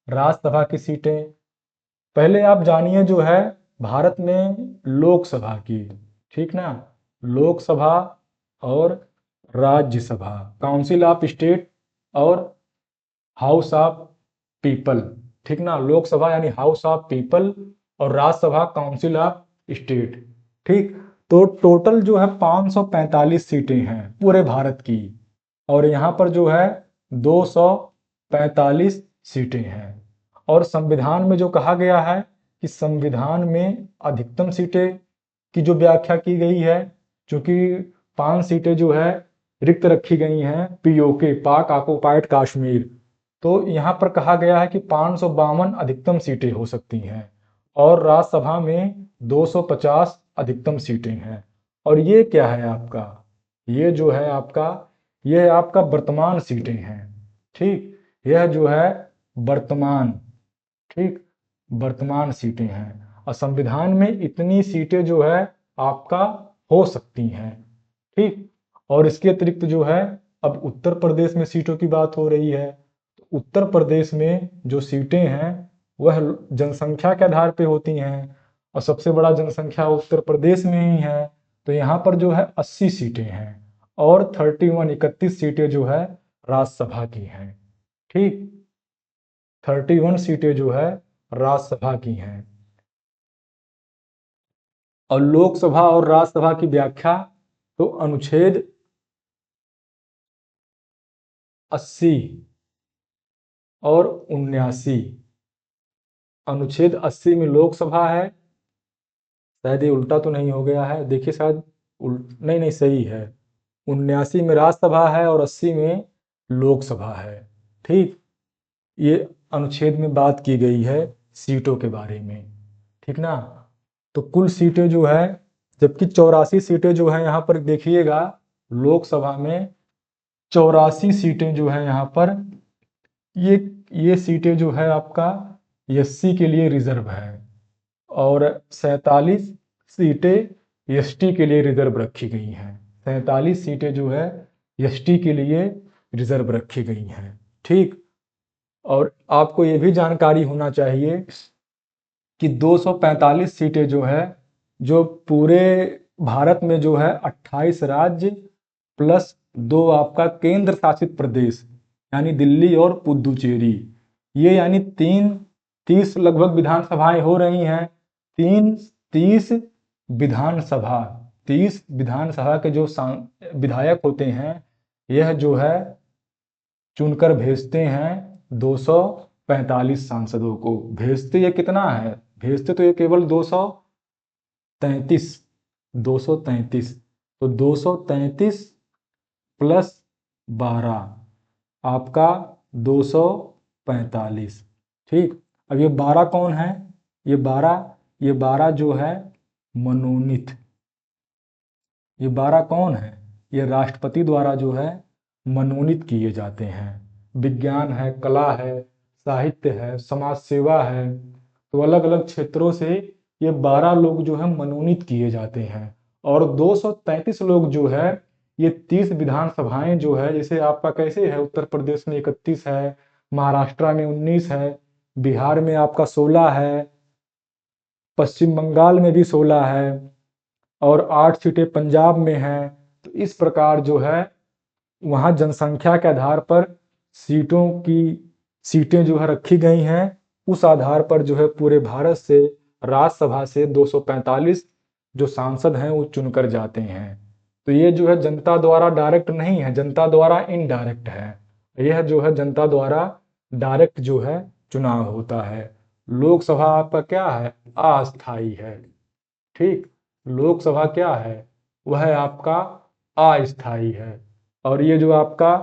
राज्यसभा की सीटें, पहले आप जानिए जो है भारत में लोकसभा की, ठीक ना, लोकसभा और राज्यसभा, काउंसिल ऑफ स्टेट और हाउस ऑफ पीपल, ठीक ना। लोकसभा यानी हाउस ऑफ पीपल और राज्यसभा काउंसिल ऑफ स्टेट, ठीक। तो टोटल जो है 545 सीटें हैं पूरे भारत की, और यहाँ पर जो है 245 सीटें हैं। और संविधान में जो कहा गया है कि संविधान में अधिकतम सीटें की जो व्याख्या की गई है, क्योंकि 5 सीटें जो है रिक्त रखी गई हैं पीओके, पाक ऑक्युपाइड कश्मीर, तो यहाँ पर कहा गया है कि 552 अधिकतम सीटें हो सकती हैं, और राज्यसभा में 250 अधिकतम सीटें हैं। और ये क्या है आपका, ये जो है आपका, ये आपका वर्तमान सीटें हैं। ठीक, यह जो है वर्तमान, ठीक, वर्तमान सीटें हैं। और संविधान में इतनी सीटें जो है आपका हो सकती हैं। ठीक, और इसके अतिरिक्त जो है अब उत्तर प्रदेश में सीटों की बात हो रही है। तो उत्तर प्रदेश में जो सीटें हैं वह जनसंख्या के आधार पे होती हैं, और सबसे बड़ा जनसंख्या उत्तर प्रदेश में ही है। तो यहाँ पर जो है 80 सीटें हैं, और 31 सीटें जो है राज्यसभा की हैं। ठीक, 31 सीटें जो है राज्यसभा की हैं। और लोकसभा और राज्यसभा की व्याख्या, तो अनुच्छेद 80 और 79, अनुच्छेद 80 में लोकसभा है, शायद ये उल्टा तो नहीं हो गया है, देखिए शायद नहीं नहीं सही है, 79 में राज्यसभा है और 80 में लोकसभा है। ठीक, ये अनुच्छेद में बात की गई है सीटों के बारे में, ठीक ना। तो कुल सीटें जो है, जबकि 84 सीटें जो है यहाँ पर देखिएगा, लोकसभा में 84 सीटें जो है यहाँ पर, ये सीटें जो है आपका एससी के लिए रिजर्व है, और 47 सीटें एसटी के लिए रिजर्व रखी गई हैं। 47 सीटें जो है एसटी के लिए रिजर्व रखी गई हैं। ठीक, और आपको ये भी जानकारी होना चाहिए कि 245 सीटें जो है, जो पूरे भारत में जो है 28 राज्य प्लस 2 आपका केंद्र शासित प्रदेश, यानी दिल्ली और पुदुचेरी, ये यानी 30 लगभग विधानसभाएं हो रही हैं। 30 विधानसभा, 30 विधानसभा के जो विधायक होते हैं, यह जो है चुनकर भेजते हैं 245 सांसदों को। भेजते ये कितना है, भेजते तो ये केवल 233, 233, तो 233 प्लस 12 आपका 245। ठीक, अब ये 12 कौन है, ये 12 जो है मनोनीत, ये 12 कौन है, ये राष्ट्रपति द्वारा जो है मनोनीत किए जाते हैं। विज्ञान है, कला है, साहित्य है, समाज सेवा है, तो अलग अलग क्षेत्रों से ये 12 लोग जो है मनोनीत किए जाते हैं। और 233 लोग जो है, ये 30 विधानसभाएं जो है, जैसे आपका कैसे है, उत्तर प्रदेश में 31 है, महाराष्ट्र में 19 है, बिहार में आपका 16 है, पश्चिम बंगाल में भी 16 है, और 8 सीटें पंजाब में हैं। तो इस प्रकार जो है वहाँ जनसंख्या के आधार पर सीटें जो है रखी गई हैं। उस आधार पर जो है पूरे भारत से राज्यसभा से 245 जो सांसद हैं वो चुनकर जाते हैं। तो ये जो है जनता द्वारा डायरेक्ट नहीं है, जनता द्वारा इनडायरेक्ट है। यह जो है जनता द्वारा डायरेक्ट जो है चुनाव होता है। लोकसभा आपका क्या है, अस्थायी है। ठीक, लोकसभा क्या है, वह आपका अस्थायी है। और ये जो आपका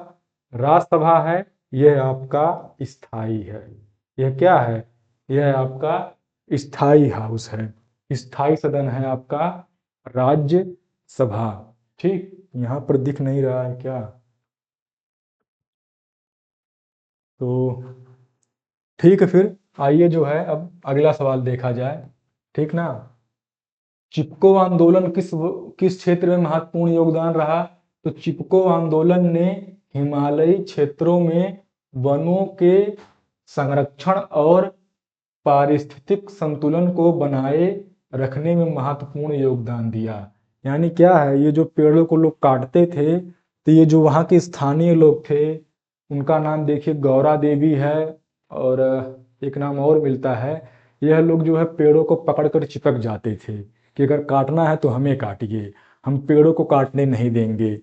राज्यसभा है, यह आपका स्थायी है। यह क्या है, यह आपका स्थायी हाउस है, स्थायी सदन है आपका राज्यसभा। ठीक, यहाँ पर दिख नहीं रहा है क्या, तो ठीक है, फिर आइए जो है अब अगला सवाल देखा जाए। ठीक ना, चिपको आंदोलन किस क्षेत्र में महत्वपूर्ण योगदान रहा। तो चिपको आंदोलन ने हिमालयी क्षेत्रों में वनों के संरक्षण और पारिस्थितिक संतुलन को बनाए रखने में महत्वपूर्ण योगदान दिया। यानी क्या है, ये जो पेड़ों को लोग काटते थे, तो ये जो वहाँ के स्थानीय लोग थे, उनका नाम देखिए गौरा देवी है, और एक नाम और मिलता है। यह लोग जो है पेड़ों को पकड़कर चिपक जाते थे। कि अगर काटना है तो हमें काटिए, हम पेड़ों को काटने नहीं देंगे।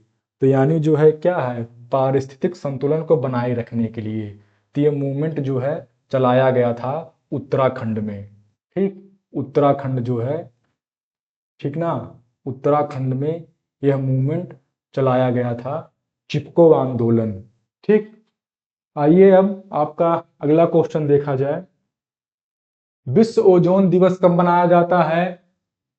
तो यानी जो है क्या है, पारिस्थितिक संतुलन को बनाए रखने के लिए तो ये मूवमेंट जो है चलाया गया था उत्तराखंड में। ठीक, उत्तराखंड जो है, ठीक ना, उत्तराखंड में यह मूवमेंट चलाया गया था, चिपको आंदोलन। ठीक, आइए अब आपका अगला क्वेश्चन देखा जाए। विश्व ओजोन दिवस कब मनाया जाता है?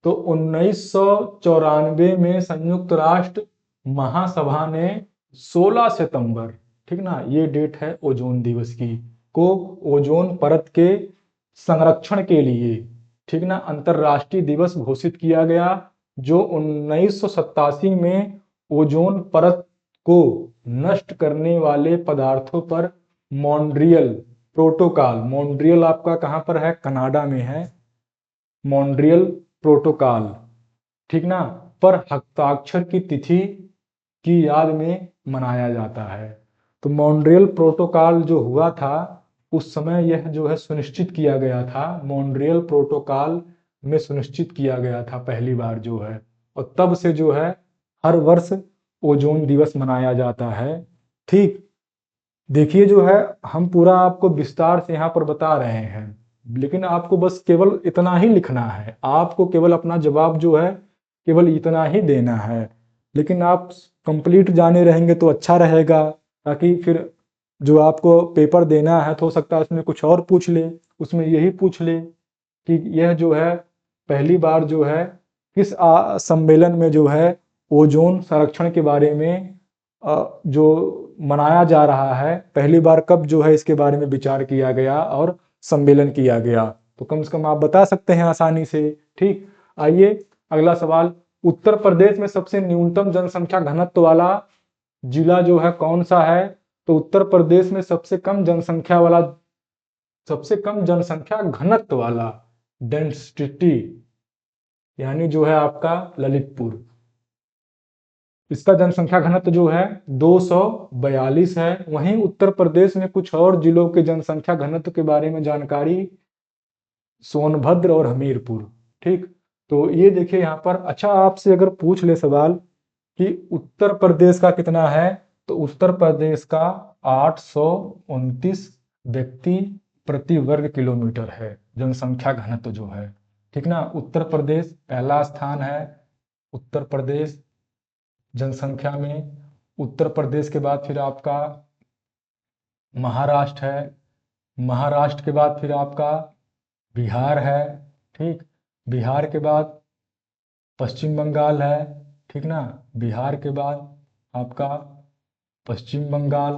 तो 1994 में संयुक्त राष्ट्र महासभा ने 16 सितंबर, ठीक ना, ये डेट है ओजोन दिवस की, को ओजोन परत के संरक्षण के लिए, ठीक ना, अंतरराष्ट्रीय दिवस घोषित किया गया, जो 1987 में ओजोन परत को नष्ट करने वाले पदार्थों पर मॉन्ट्रियल प्रोटोकॉल, मॉन्ट्रियल आपका कहाँ पर है, कनाडा में है, मॉन्ट्रियल प्रोटोकॉल, ठीक ना, पर हस्ताक्षर की तिथि की याद में मनाया जाता है। तो मॉन्ट्रियल प्रोटोकॉल जो हुआ था उस समय यह जो है सुनिश्चित किया गया था, मॉन्ट्रियल प्रोटोकॉल में सुनिश्चित किया गया था पहली बार जो है, और तब से जो है हर वर्ष ओजोन दिवस मनाया जाता है। ठीक, देखिए जो है हम पूरा आपको विस्तार से यहाँ पर बता रहे हैं, लेकिन आपको बस केवल इतना ही लिखना है, आपको केवल अपना जवाब जो है केवल इतना ही देना है। लेकिन आप कंप्लीट जाने रहेंगे तो अच्छा रहेगा, ताकि फिर जो आपको पेपर देना है तो हो सकता है उसमें कुछ और पूछ ले, उसमें यही पूछ ले कि यह जो है पहली बार जो है किस सम्मेलन में जो है ओजोन संरक्षण के बारे में जो मनाया जा रहा है, पहली बार कब जो है इसके बारे में विचार किया गया और सम्मेलन किया गया, तो कम से कम आप बता सकते हैं आसानी से। ठीक, आइए अगला सवाल, उत्तर प्रदेश में सबसे न्यूनतम जनसंख्या घनत्व वाला जिला जो है कौन सा है? तो उत्तर प्रदेश में सबसे कम जनसंख्या वाला, सबसे कम जनसंख्या घनत्व वाला, डेंसिटी, यानी जो है आपका ललितपुर, इसका जनसंख्या घनत्व जो है 242 है। वहीं उत्तर प्रदेश में कुछ और जिलों के जनसंख्या घनत्व के बारे में जानकारी, सोनभद्र और हमीरपुर। ठीक, तो ये देखिए यहाँ पर, अच्छा आपसे अगर पूछ ले सवाल कि उत्तर प्रदेश का कितना है, तो उत्तर प्रदेश का 829 व्यक्ति प्रति वर्ग किलोमीटर है जनसंख्या घनत्व जो है, ठीक ना। उत्तर प्रदेश पहला स्थान है, उत्तर प्रदेश जनसंख्या में। उत्तर प्रदेश के बाद फिर आपका महाराष्ट्र है, महाराष्ट्र के बाद फिर आपका बिहार है, ठीक, बिहार के बाद पश्चिम बंगाल है, ठीक ना, बिहार के बाद आपका पश्चिम बंगाल,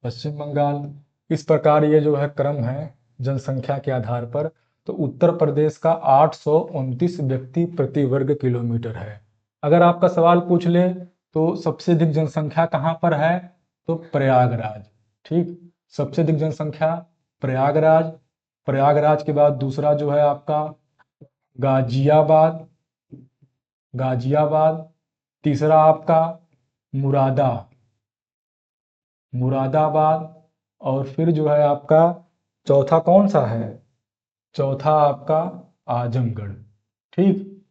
पश्चिम बंगाल, इस प्रकार ये जो है क्रम है जनसंख्या के आधार पर। तो उत्तर प्रदेश का 829 व्यक्ति प्रति वर्ग किलोमीटर है। अगर आपका सवाल पूछ ले तो सबसे अधिक जनसंख्या कहाँ पर है, तो प्रयागराज, ठीक, सबसे अधिक जनसंख्या प्रयागराज, प्रयागराज के बाद दूसरा जो है आपका गाजियाबाद, गाजियाबाद, तीसरा आपका मुरादा, मुरादाबाद, और फिर जो है आपका चौथा कौन सा है, चौथा आपका आजमगढ़, ठीक,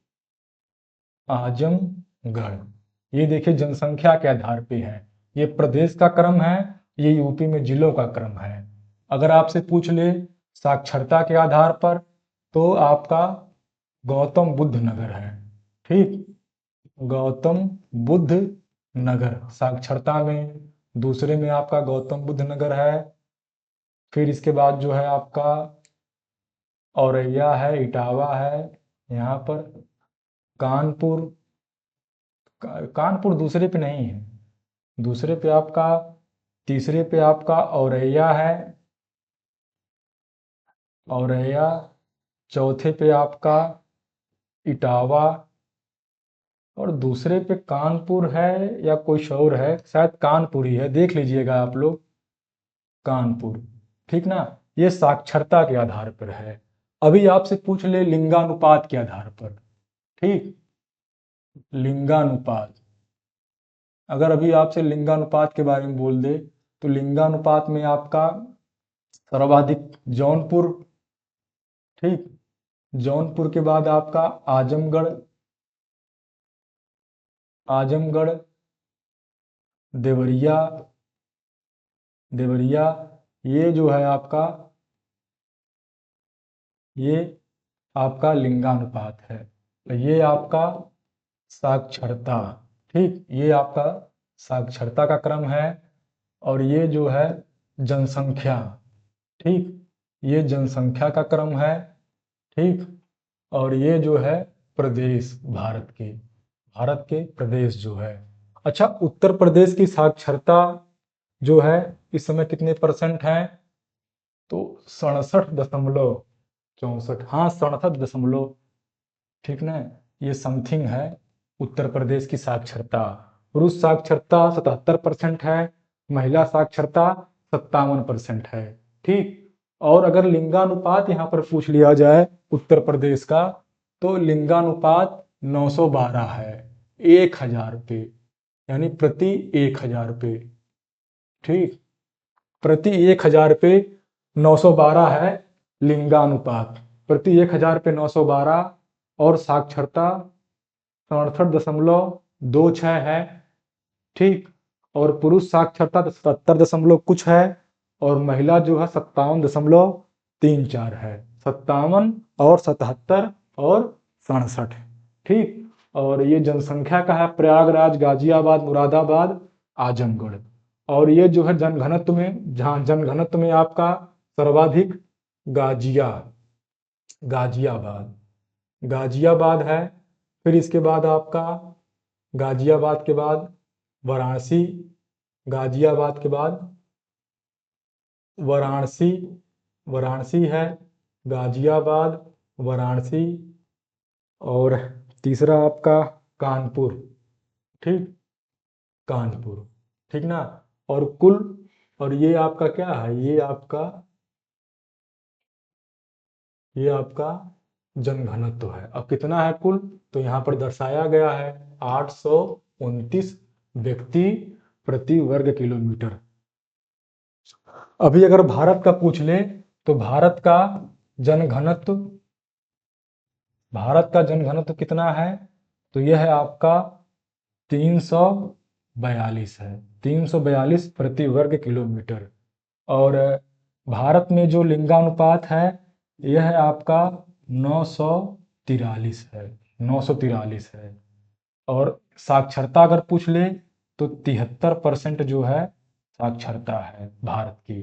आजमगढ़। ये देखिए जनसंख्या के आधार पे है, ये प्रदेश का क्रम है, ये यूपी में जिलों का क्रम है। अगर आपसे पूछ ले साक्षरता के आधार पर, तो आपका गौतम बुद्ध नगर है, ठीक, गौतम बुद्ध नगर साक्षरता में, दूसरे में आपका गौतम बुद्ध नगर है। फिर इसके बाद जो है आपका औरैया है, इटावा है, यहाँ पर कानपुर, कानपुर दूसरे पे नहीं है, दूसरे पे आपका, तीसरे पे आपका औरैया है, औरैया, चौथे पे आपका इटावा, और दूसरे पे कानपुर है या कोई और है, शायद कानपुर ही है, देख लीजिएगा आप लोग, कानपुर, ठीक ना। ये साक्षरता के आधार पर है। अभी आपसे पूछ ले लिंगानुपात के आधार पर, ठीक, लिंगानुपात, अगर अभी आपसे लिंगानुपात के बारे में बोल दे, तो लिंगानुपात में आपका सर्वाधिक जौनपुर, ठीक, जौनपुर के बाद आपका आजमगढ़, आजमगढ़, देवरिया, देवरिया, ये जो है आपका, ये आपका लिंगानुपात है। तो ये आपका साक्षरता, ठीक, ये आपका साक्षरता का क्रम है। और ये जो है जनसंख्या, ठीक, ये जनसंख्या का क्रम है, ठीक। और ये जो है प्रदेश, भारत के प्रदेश जो है। अच्छा, उत्तर प्रदेश की साक्षरता जो है इस समय कितने परसेंट है? तो 67.64, हाँ 67 ठीक ना, ये समथिंग है उत्तर प्रदेश की साक्षरता। पुरुष साक्षरता 77% है, महिला साक्षरता 57% है, ठीक। और अगर लिंगानुपात यहाँ पर पूछ लिया जाए उत्तर प्रदेश का, तो लिंगानुपात 912 है, 1000 पे, यानी प्रति 1000 पे, ठीक, प्रति 1000 पे 912 है लिंगानुपात, प्रति 1000 पे 912। और साक्षरता 67.26 है, ठीक। और पुरुष साक्षरता 77 दशमलव कुछ है, और महिला जो है 57.34 है, 57 और 77 और 67, ठीक। और ये जनसंख्या का है प्रयागराज, गाजियाबाद, मुरादाबाद, आजमगढ़। और ये जो है जनघनत्व में, जहाँ जनघनत्व में आपका सर्वाधिक गाजियाबाद, गाजियाबाद है। फिर इसके बाद आपका गाजियाबाद के बाद वाराणसी, गाजियाबाद के बाद वाराणसी, वाराणसी है, गाजियाबाद, वाराणसी। और तीसरा आपका कानपुर, ठीक, कानपुर, ठीक ना। और कुल, और ये आपका क्या है, ये आपका जनघनत्व है। अब कितना है कुल, तो यहाँ पर दर्शाया गया है 829 व्यक्ति प्रति वर्ग किलोमीटर। अभी अगर भारत का पूछ ले, तो भारत का जनघनत्व कितना है, तो यह है आपका 342 है, 342 प्रति वर्ग किलोमीटर। और भारत में जो लिंगानुपात है, यह है आपका 943 है, 943 है। और साक्षरता अगर पूछ ले, तो 73% जो है साक्षरता है भारत की,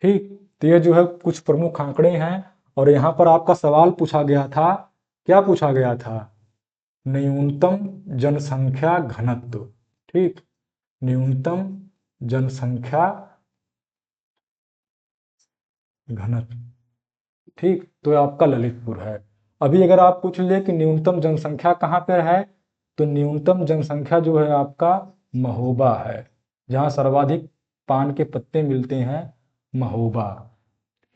ठीक। तो ये जो है कुछ प्रमुख आंकड़े हैं। और यहाँ पर आपका सवाल पूछा गया था, क्या पूछा गया था? न्यूनतम जनसंख्या घनत्व, ठीक, न्यूनतम जनसंख्या घनत्व, ठीक। तो आपका ललितपुर है। अभी अगर आप पूछ ले कि न्यूनतम जनसंख्या कहाँ पर है, तो न्यूनतम जनसंख्या जो है आपका महोबा है, जहाँ सर्वाधिक पान के पत्ते मिलते हैं, महोबा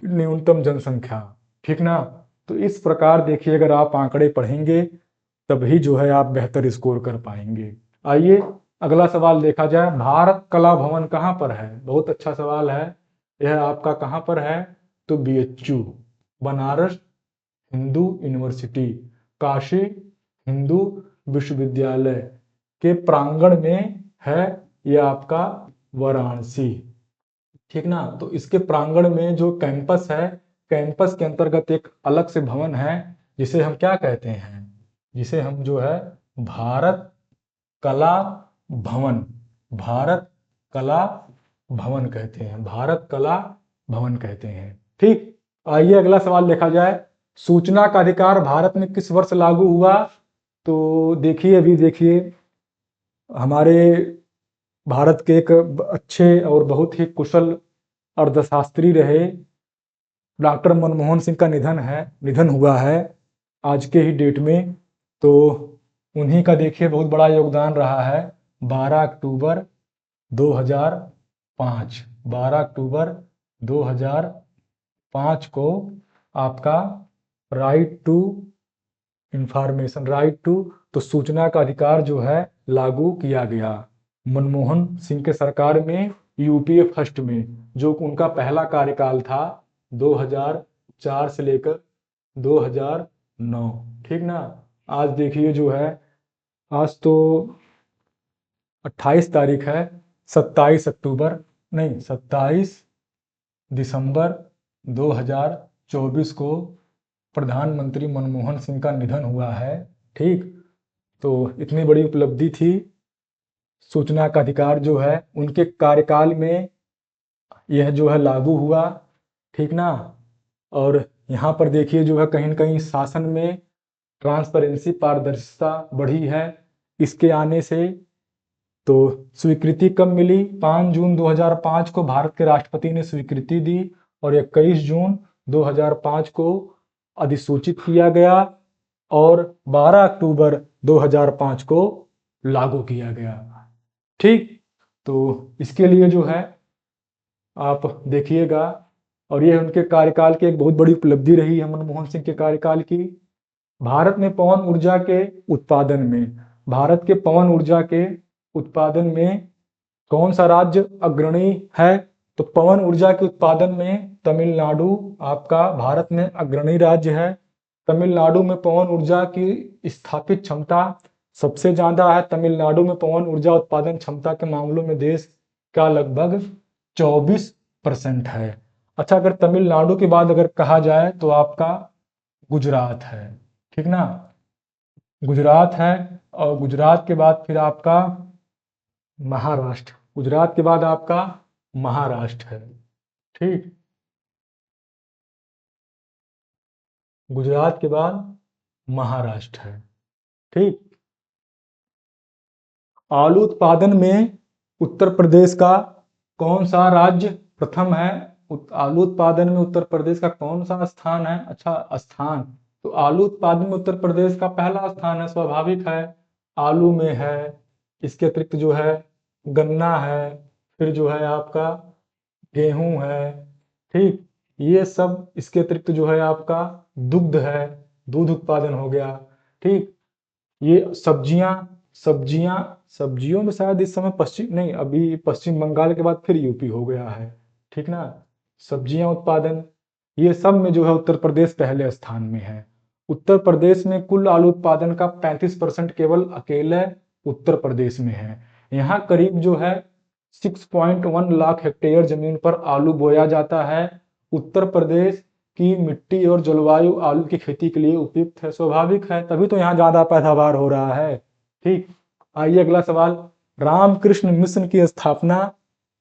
न्यूनतम जनसंख्या, ठीक ना। तो इस प्रकार देखिए, अगर आप आंकड़े पढ़ेंगे तभी जो है आप बेहतर स्कोर कर पाएंगे। आइए अगला सवाल देखा जाए। भारत कला भवन कहाँ पर है? बहुत अच्छा सवाल है। यह आपका कहाँ पर है? तो बीएचयू, बनारस हिंदू यूनिवर्सिटी, काशी हिंदू विश्वविद्यालय के प्रांगण में है, यह आपका वाराणसी, ठीक ना। तो इसके प्रांगण में जो कैंपस है, कैंपस के अंतर्गत एक अलग से भवन है, जिसे हम क्या कहते हैं, जिसे हम जो है भारत कला भवन, भारत कला भवन कहते हैं, भारत कला भवन कहते हैं, ठीक। आइए अगला सवाल देखा जाए। सूचना का अधिकार भारत में किस वर्ष लागू हुआ? तो देखिए, अभी देखिए, हमारे भारत के एक अच्छे और बहुत ही कुशल अर्थशास्त्री रहे डॉक्टर मनमोहन सिंह का निधन हुआ है आज के ही डेट में। तो उन्हीं का देखिए बहुत बड़ा योगदान रहा है। 12 अक्टूबर 2005, 12 अक्टूबर 2005 को आपका right to information, right to, तो सूचना का अधिकार जो है लागू किया गया मनमोहन सिंह के सरकार में, यूपीए फर्स्ट में, जो उनका पहला कार्यकाल था 2004 से लेकर 9। ठीक ना। आज देखिए जो है, आज तो 28 तारीख है। 27 अक्टूबर, नहीं 27 दिसंबर 2024 को प्रधानमंत्री मनमोहन सिंह का निधन हुआ है। ठीक। तो इतनी बड़ी उपलब्धि थी। सूचना का अधिकार जो है उनके कार्यकाल में यह जो है लागू हुआ। ठीक ना। और यहाँ पर देखिए जो है कहीं न कहीं शासन में ट्रांसपेरेंसी, पारदर्शिता बढ़ी है इसके आने से। तो स्वीकृति कब मिली? 5 जून 2005 को भारत के राष्ट्रपति ने स्वीकृति दी और 21 जून 2005 को अधिसूचित किया गया और 12 अक्टूबर 2005 को लागू किया गया। ठीक। तो इसके लिए जो है आप देखिएगा, और ये उनके कार्यकाल की एक बहुत बड़ी उपलब्धि रही है मनमोहन सिंह के कार्यकाल की। भारत में पवन ऊर्जा के उत्पादन में, भारत के पवन ऊर्जा के उत्पादन में कौन सा राज्य अग्रणी है? तो पवन ऊर्जा के उत्पादन में तमिलनाडु आपका भारत में अग्रणी राज्य है। तमिलनाडु में पवन ऊर्जा की स्थापित क्षमता सबसे ज्यादा है। तमिलनाडु में पवन ऊर्जा उत्पादन क्षमता के मामलों में देश का लगभग 24% है। अच्छा, अगर तमिलनाडु के बाद अगर कहा जाए तो आपका गुजरात है। ठीक ना। गुजरात है, और गुजरात के बाद फिर आपका महाराष्ट्र। गुजरात के बाद आपका महाराष्ट्र है। ठीक। गुजरात के बाद महाराष्ट्र है। ठीक। आलू उत्पादन में उत्तर प्रदेश का कौन सा राज्य प्रथम है? आलू उत्पादन में उत्तर प्रदेश का कौन सा स्थान है? अच्छा, स्थान। तो आलू उत्पादन में उत्तर प्रदेश का पहला स्थान है, स्वाभाविक है। आलू में है, इसके अतिरिक्त जो है गन्ना है, फिर जो है आपका गेहूं है। ठीक। ये सब, इसके अतिरिक्त जो है आपका दुग्ध है, दूध उत्पादन हो गया। ठीक। ये सब्जियां, सब्जियां, सब्जियों में शायद इस समय पश्चिम, नहीं, अभी पश्चिम बंगाल के बाद फिर यूपी हो गया है। ठीक ना। सब्जियां उत्पादन, ये सब में जो है उत्तर प्रदेश पहले स्थान में है। उत्तर प्रदेश में कुल आलू उत्पादन का 35% केवल अकेले उत्तर प्रदेश में है। यहाँ करीब जो है 6.1 लाख हेक्टेयर जमीन पर आलू बोया जाता है। उत्तर प्रदेश की मिट्टी और जलवायु आलू की खेती के लिए उपयुक्त है, स्वाभाविक है, तभी तो यहाँ ज्यादा पैदावार हो रहा है। ठीक। आइए अगला सवाल। रामकृष्ण मिशन की स्थापना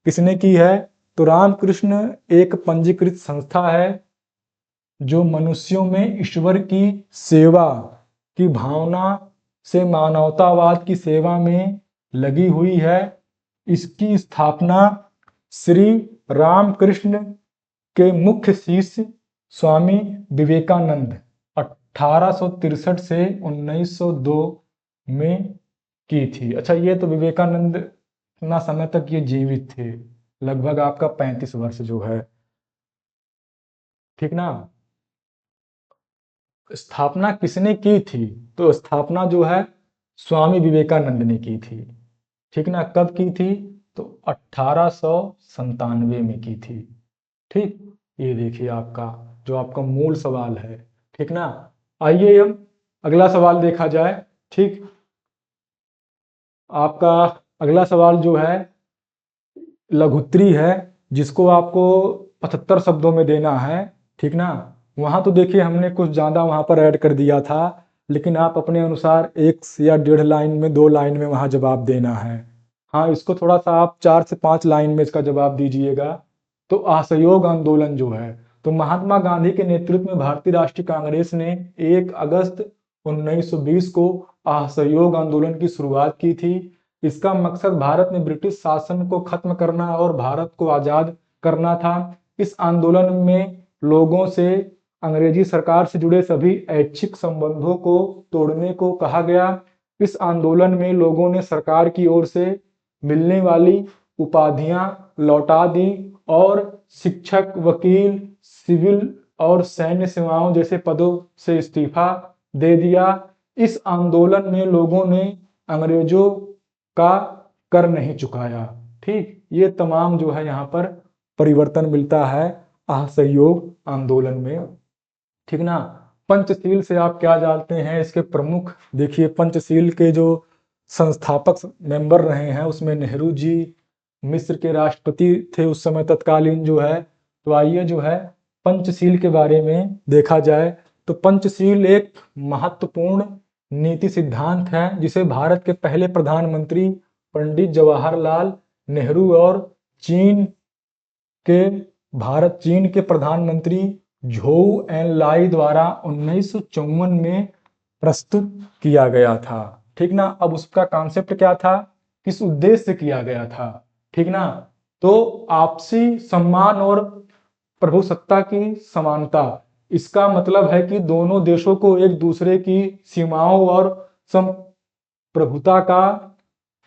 किसने की है? तो रामकृष्ण एक पंजीकृत संस्था है जो मनुष्यों में ईश्वर की सेवा की भावना से मानवतावाद की सेवा में लगी हुई है। इसकी स्थापना श्री रामकृष्ण के मुख्य शिष्य स्वामी विवेकानंद 1863 से 1902 में की थी। अच्छा, ये तो विवेकानंद इतना समय तक ये जीवित थे, लगभग आपका 35 वर्ष जो है। ठीक ना। स्थापना किसने की थी? तो स्थापना जो है स्वामी विवेकानंद ने की थी। ठीक ना। कब की थी? तो 1897 में की थी। ठीक। ये देखिए आपका जो आपका मूल सवाल है। ठीक ना। आइए हम अगला सवाल देखा जाए। ठीक। आपका अगला सवाल जो है लघुत्तरी है, जिसको आपको 75 शब्दों में देना है। ठीक ना। वहां तो देखिए हमने कुछ ज्यादा वहां पर ऐड कर दिया था, लेकिन आप अपने अनुसार 1 या 1.5 लाइन में, 2 लाइन में वहां जवाब देना है। हाँ, इसको थोड़ा सा आप 4 से 5 लाइन में इसका जवाब दीजिएगा। तो असहयोग आंदोलन जो है, तो महात्मा गांधी के नेतृत्व में भारतीय राष्ट्रीय कांग्रेस ने 1 अगस्त 1920 को असहयोग आंदोलन की शुरुआत की थी। इसका मकसद भारत में ब्रिटिश शासन को खत्म करना और भारत को आजाद करना था। इस आंदोलन में लोगों से अंग्रेजी सरकार से जुड़े सभी ऐच्छिक संबंधों को तोड़ने को कहा गया। इस आंदोलन में लोगों ने सरकार की ओर से मिलने वाली उपाधियां लौटा दी और शिक्षक, वकील, सिविल और सैन्य सेवाओं जैसे पदों से इस्तीफा दे दिया। इस आंदोलन में लोगों ने अंग्रेजों का कर नहीं चुकाया। ठीक। ये तमाम जो है यहाँ पर परिवर्तन मिलता है असहयोग आंदोलन में। ठीक ना। पंचशील से आप क्या जानते हैं? इसके प्रमुख देखिए, पंचशील के जो संस्थापक मेंबर रहे हैं उसमें नेहरू जी मिस्र के राष्ट्रपति थे उस समय तत्कालीन जो है। तो आइए जो है पंचशील के बारे में देखा जाए तो पंचशील एक महत्वपूर्ण नीति सिद्धांत है जिसे भारत के पहले प्रधानमंत्री पंडित जवाहरलाल नेहरू और चीन के चीन के प्रधानमंत्री झोउ एनलाई द्वारा 1954 में प्रस्तुत किया गया था। ठीक ना। अब उसका कॉन्सेप्ट क्या था, किस उद्देश्य से किया गया था, ठीक ना। तो आपसी सम्मान और प्रभुसत्ता की समानता, इसका मतलब है कि दोनों देशों को एक दूसरे की सीमाओं और संप्रभुता का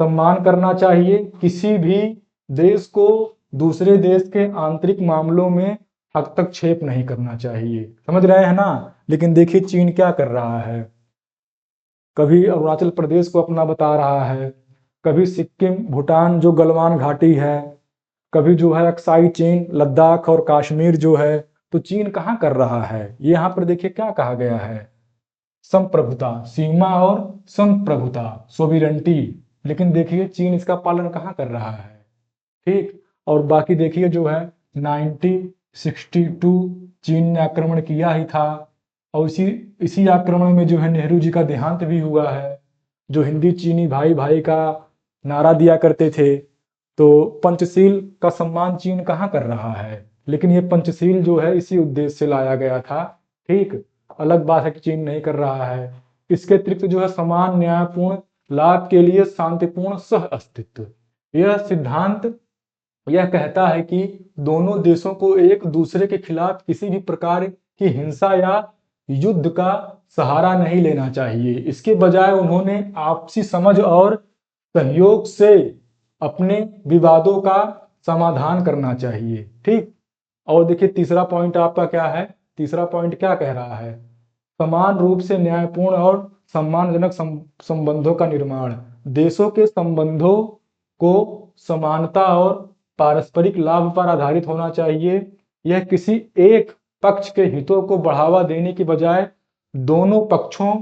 सम्मान करना चाहिए। किसी भी देश को दूसरे देश के आंतरिक मामलों में हस्तक्षेप नहीं करना चाहिए, समझ रहे हैं ना। लेकिन देखिए चीन क्या कर रहा है, कभी अरुणाचल प्रदेश को अपना बता रहा है, कभी सिक्किम भूटान जो गलवान घाटी है, कभी जो है अक्साई चीन लद्दाख और कश्मीर जो है। तो चीन कहाँ कर रहा है, ये यहाँ पर देखिए क्या कहा गया है, संप्रभुता, सीमा और संप्रभुता, सोविरेंटी। लेकिन देखिए चीन इसका पालन कहाँ कर रहा है, ठीक। और बाकी देखिए जो है 1962 चीन ने आक्रमण किया ही था और इसी आक्रमण में जो है नेहरू जी का देहांत भी हुआ है, जो हिंदी चीनी भाई भाई का नारा दिया करते थे। तो पंचशील का सम्मान चीन कहाँ कर रहा है, लेकिन ये पंचशील जो है इसी उद्देश्य से लाया गया था, ठीक। अलग बात है कि चीन नहीं कर रहा है। इसके अतिरिक्त जो है समान न्यायपूर्ण लाभ के लिए शांतिपूर्ण सह अस्तित्व, यह सिद्धांत यह कहता है कि दोनों देशों को एक दूसरे के खिलाफ किसी भी प्रकार की हिंसा या युद्ध का सहारा नहीं लेना चाहिए। इसके बजाय उन्होंने आपसी समझ और सहयोग से अपने विवादों का समाधान करना चाहिए, ठीक। और देखिए तीसरा पॉइंट आपका क्या है, तीसरा पॉइंट क्या कह रहा है, समान रूप से न्यायपूर्ण और सम्मानजनक संबंधों का निर्माण, देशों के संबंधों को समानता और पारस्परिक लाभ पर आधारित होना चाहिए। यह किसी एक पक्ष के हितों को बढ़ावा देने की बजाय दोनों पक्षों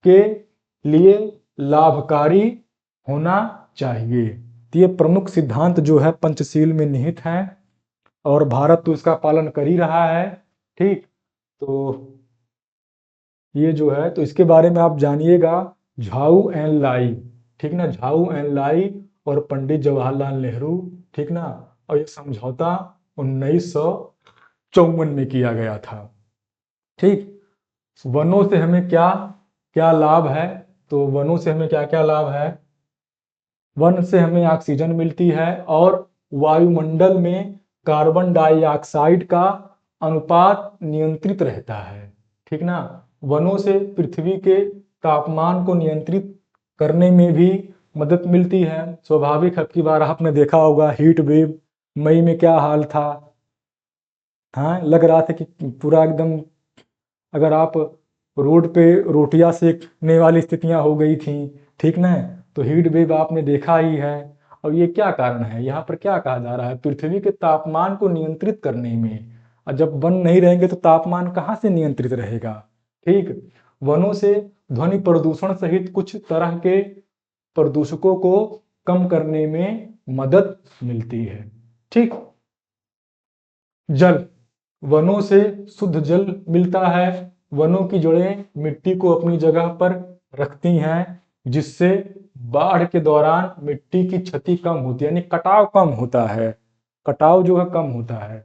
के लिए लाभकारी होना चाहिए। तो ये प्रमुख सिद्धांत जो है पंचशील में निहित हैं और भारत तो इसका पालन कर ही रहा है, ठीक। तो ये जो है तो इसके बारे में आप जानिएगा, झाऊ एन लाई, ठीक ना, झाऊ एन लाई और पंडित जवाहरलाल नेहरू, ठीक ना। और ये समझौता 1954 में किया गया था, ठीक। वनों से हमें क्या क्या लाभ है, तो वनों से हमें क्या क्या लाभ है, वन से हमें ऑक्सीजन मिलती है और वायुमंडल में कार्बन डाइऑक्साइड का अनुपात नियंत्रित रहता है, ठीक ना। वनों से पृथ्वी के तापमान को नियंत्रित करने में भी मदद मिलती है। स्वाभाविक, अब की बार आपने देखा होगा हीट वेव, मई में क्या हाल था, हाँ लग रहा था कि पूरा एकदम, अगर आप रोड पे रोटियां सेकने वाली स्थितियां हो गई थी, ठीक ना। तो हीट वेव आपने देखा ही है। और ये क्या कारण है, यहाँ पर क्या कहा जा रहा है, पृथ्वी के तापमान को नियंत्रित करने में। और जब वन नहीं रहेंगे तो तापमान कहाँ से नियंत्रित रहेगा, ठीक। वनों से ध्वनि प्रदूषण सहित कुछ तरह के प्रदूषकों को कम करने में मदद मिलती है, ठीक। जल, वनों से शुद्ध जल मिलता है। वनों की जड़ें मिट्टी को अपनी जगह पर रखती हैं जिससे बाढ़ के दौरान मिट्टी की क्षति कम होती है, यानी कटाव कम होता है, कटाव जो है कम होता है।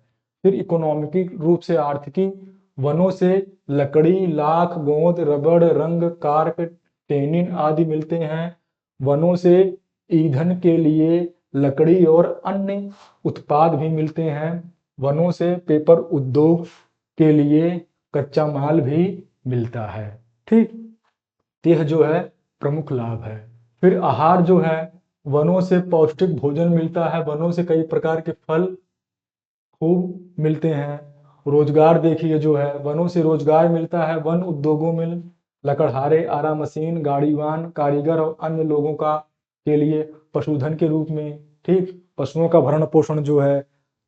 फिर इकोनॉमिक रूप से आर्थिकी, वनों से लकड़ी, लाख, गोंद, रबड़, रंग, कार्क, टेनिन आदि मिलते हैं। वनों से ईंधन के लिए लकड़ी और अन्य उत्पाद भी मिलते हैं। वनों से पेपर उद्योग के लिए कच्चा माल भी मिलता है, ठीक। यह जो है प्रमुख लाभ है। फिर आहार जो है, वनों से पौष्टिक भोजन मिलता है, वनों से कई प्रकार के फल खूब मिलते हैं। रोजगार देखिए जो है, वनों से रोजगार मिलता है, वन उद्योगों में लकड़हारे, आरा मशीन, गाड़ीवान, कारीगर और अन्य लोगों का के लिए पशुधन के रूप में, ठीक। पशुओं का भरण पोषण जो है,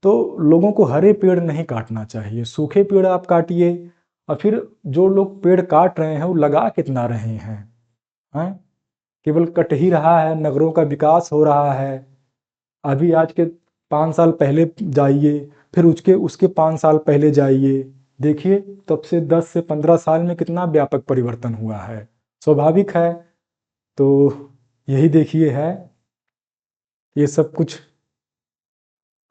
तो लोगों को हरे पेड़ नहीं काटना चाहिए, सूखे पेड़ आप काटिए और फिर जो लोग पेड़ काट रहे हैं वो लगा कितना रहे हैं? केवल कट ही रहा है, नगरों का विकास हो रहा है। अभी आज के 5 साल पहले जाइए, फिर उसके उसके 5 साल पहले जाइए, देखिए तब से 10 से 15 साल में कितना व्यापक परिवर्तन हुआ है। स्वाभाविक है। तो यही देखिए है, ये सब कुछ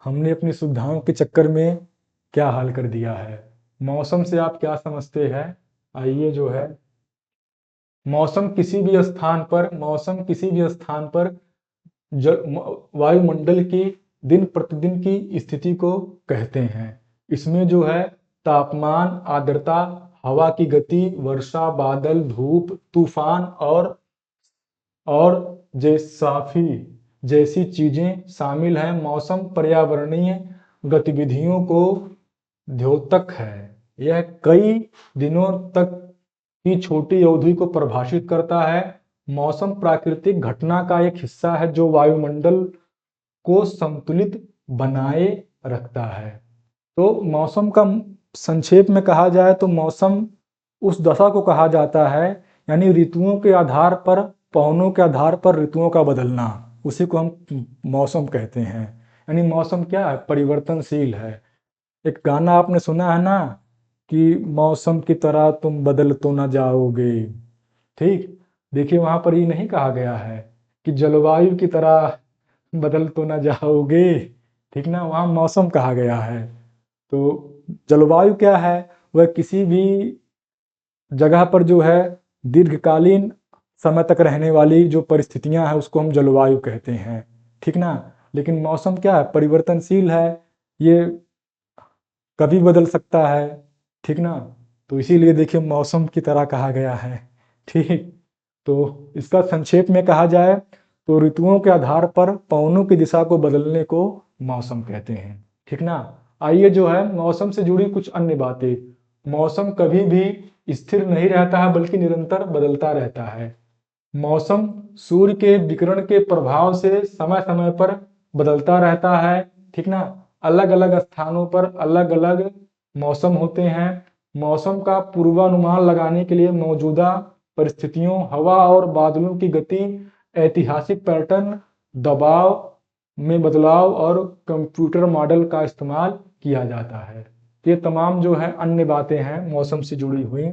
हमने अपनी सुविधाओं के चक्कर में क्या हाल कर दिया है। मौसम से आप क्या समझते हैं? आइए जो है, मौसम किसी भी स्थान पर वायुमंडल की दिन प्रतिदिन की स्थिति को कहते हैं। इसमें जो है तापमान, आर्द्रता, हवा की गति, वर्षा, बादल, धूप, तूफान और जैसाफी जैसी चीजें शामिल हैं। मौसम पर्यावरणीय गतिविधियों को द्योतक है। यह कई दिनों तक की छोटी अवधि को परिभाषित करता है। मौसम प्राकृतिक घटना का एक हिस्सा है जो वायुमंडल को संतुलित बनाए रखता है। तो मौसम का संक्षेप में कहा जाए तो मौसम उस दशा को कहा जाता है, यानी ऋतुओं के आधार पर, पवनों के आधार पर ऋतुओं का बदलना, उसी को हम मौसम कहते हैं। यानी मौसम क्या है? परिवर्तनशील है। एक गाना आपने सुना है ना कि मौसम की तरह तुम बदल तो ना जाओगे। ठीक, देखिए वहां पर ये नहीं कहा गया है कि जलवायु की तरह बदल तो ना जाओगे, ठीक ना, वहां मौसम कहा गया है। तो जलवायु क्या है? वह किसी भी जगह पर जो है दीर्घकालीन समय तक रहने वाली जो परिस्थितियां हैं उसको हम जलवायु कहते हैं, ठीक ना। लेकिन मौसम क्या है? परिवर्तनशील है, ये कभी बदल सकता है, ठीक ना। तो इसीलिए देखिए मौसम की तरह कहा गया है, ठीक। तो इसका संक्षेप में कहा जाए तो ऋतुओं के आधार पर पवनों की दिशा को बदलने को मौसम कहते हैं, ठीक ना। आइए जो है मौसम से जुड़ी कुछ अन्य बातें। मौसम कभी भी स्थिर नहीं रहता है बल्कि निरंतर बदलता रहता है। मौसम सूर्य के विकिरण के प्रभाव से समय समय पर बदलता रहता है, ठीक ना। अलग अलग स्थानों पर अलग अलग मौसम होते हैं। मौसम का पूर्वानुमान लगाने के लिए मौजूदा परिस्थितियों, हवा और बादलों की गति, ऐतिहासिक पैटर्न, दबाव में बदलाव और कंप्यूटर मॉडल का इस्तेमाल किया जाता है। ये तमाम जो है अन्य बातें हैं मौसम से जुड़ी हुई।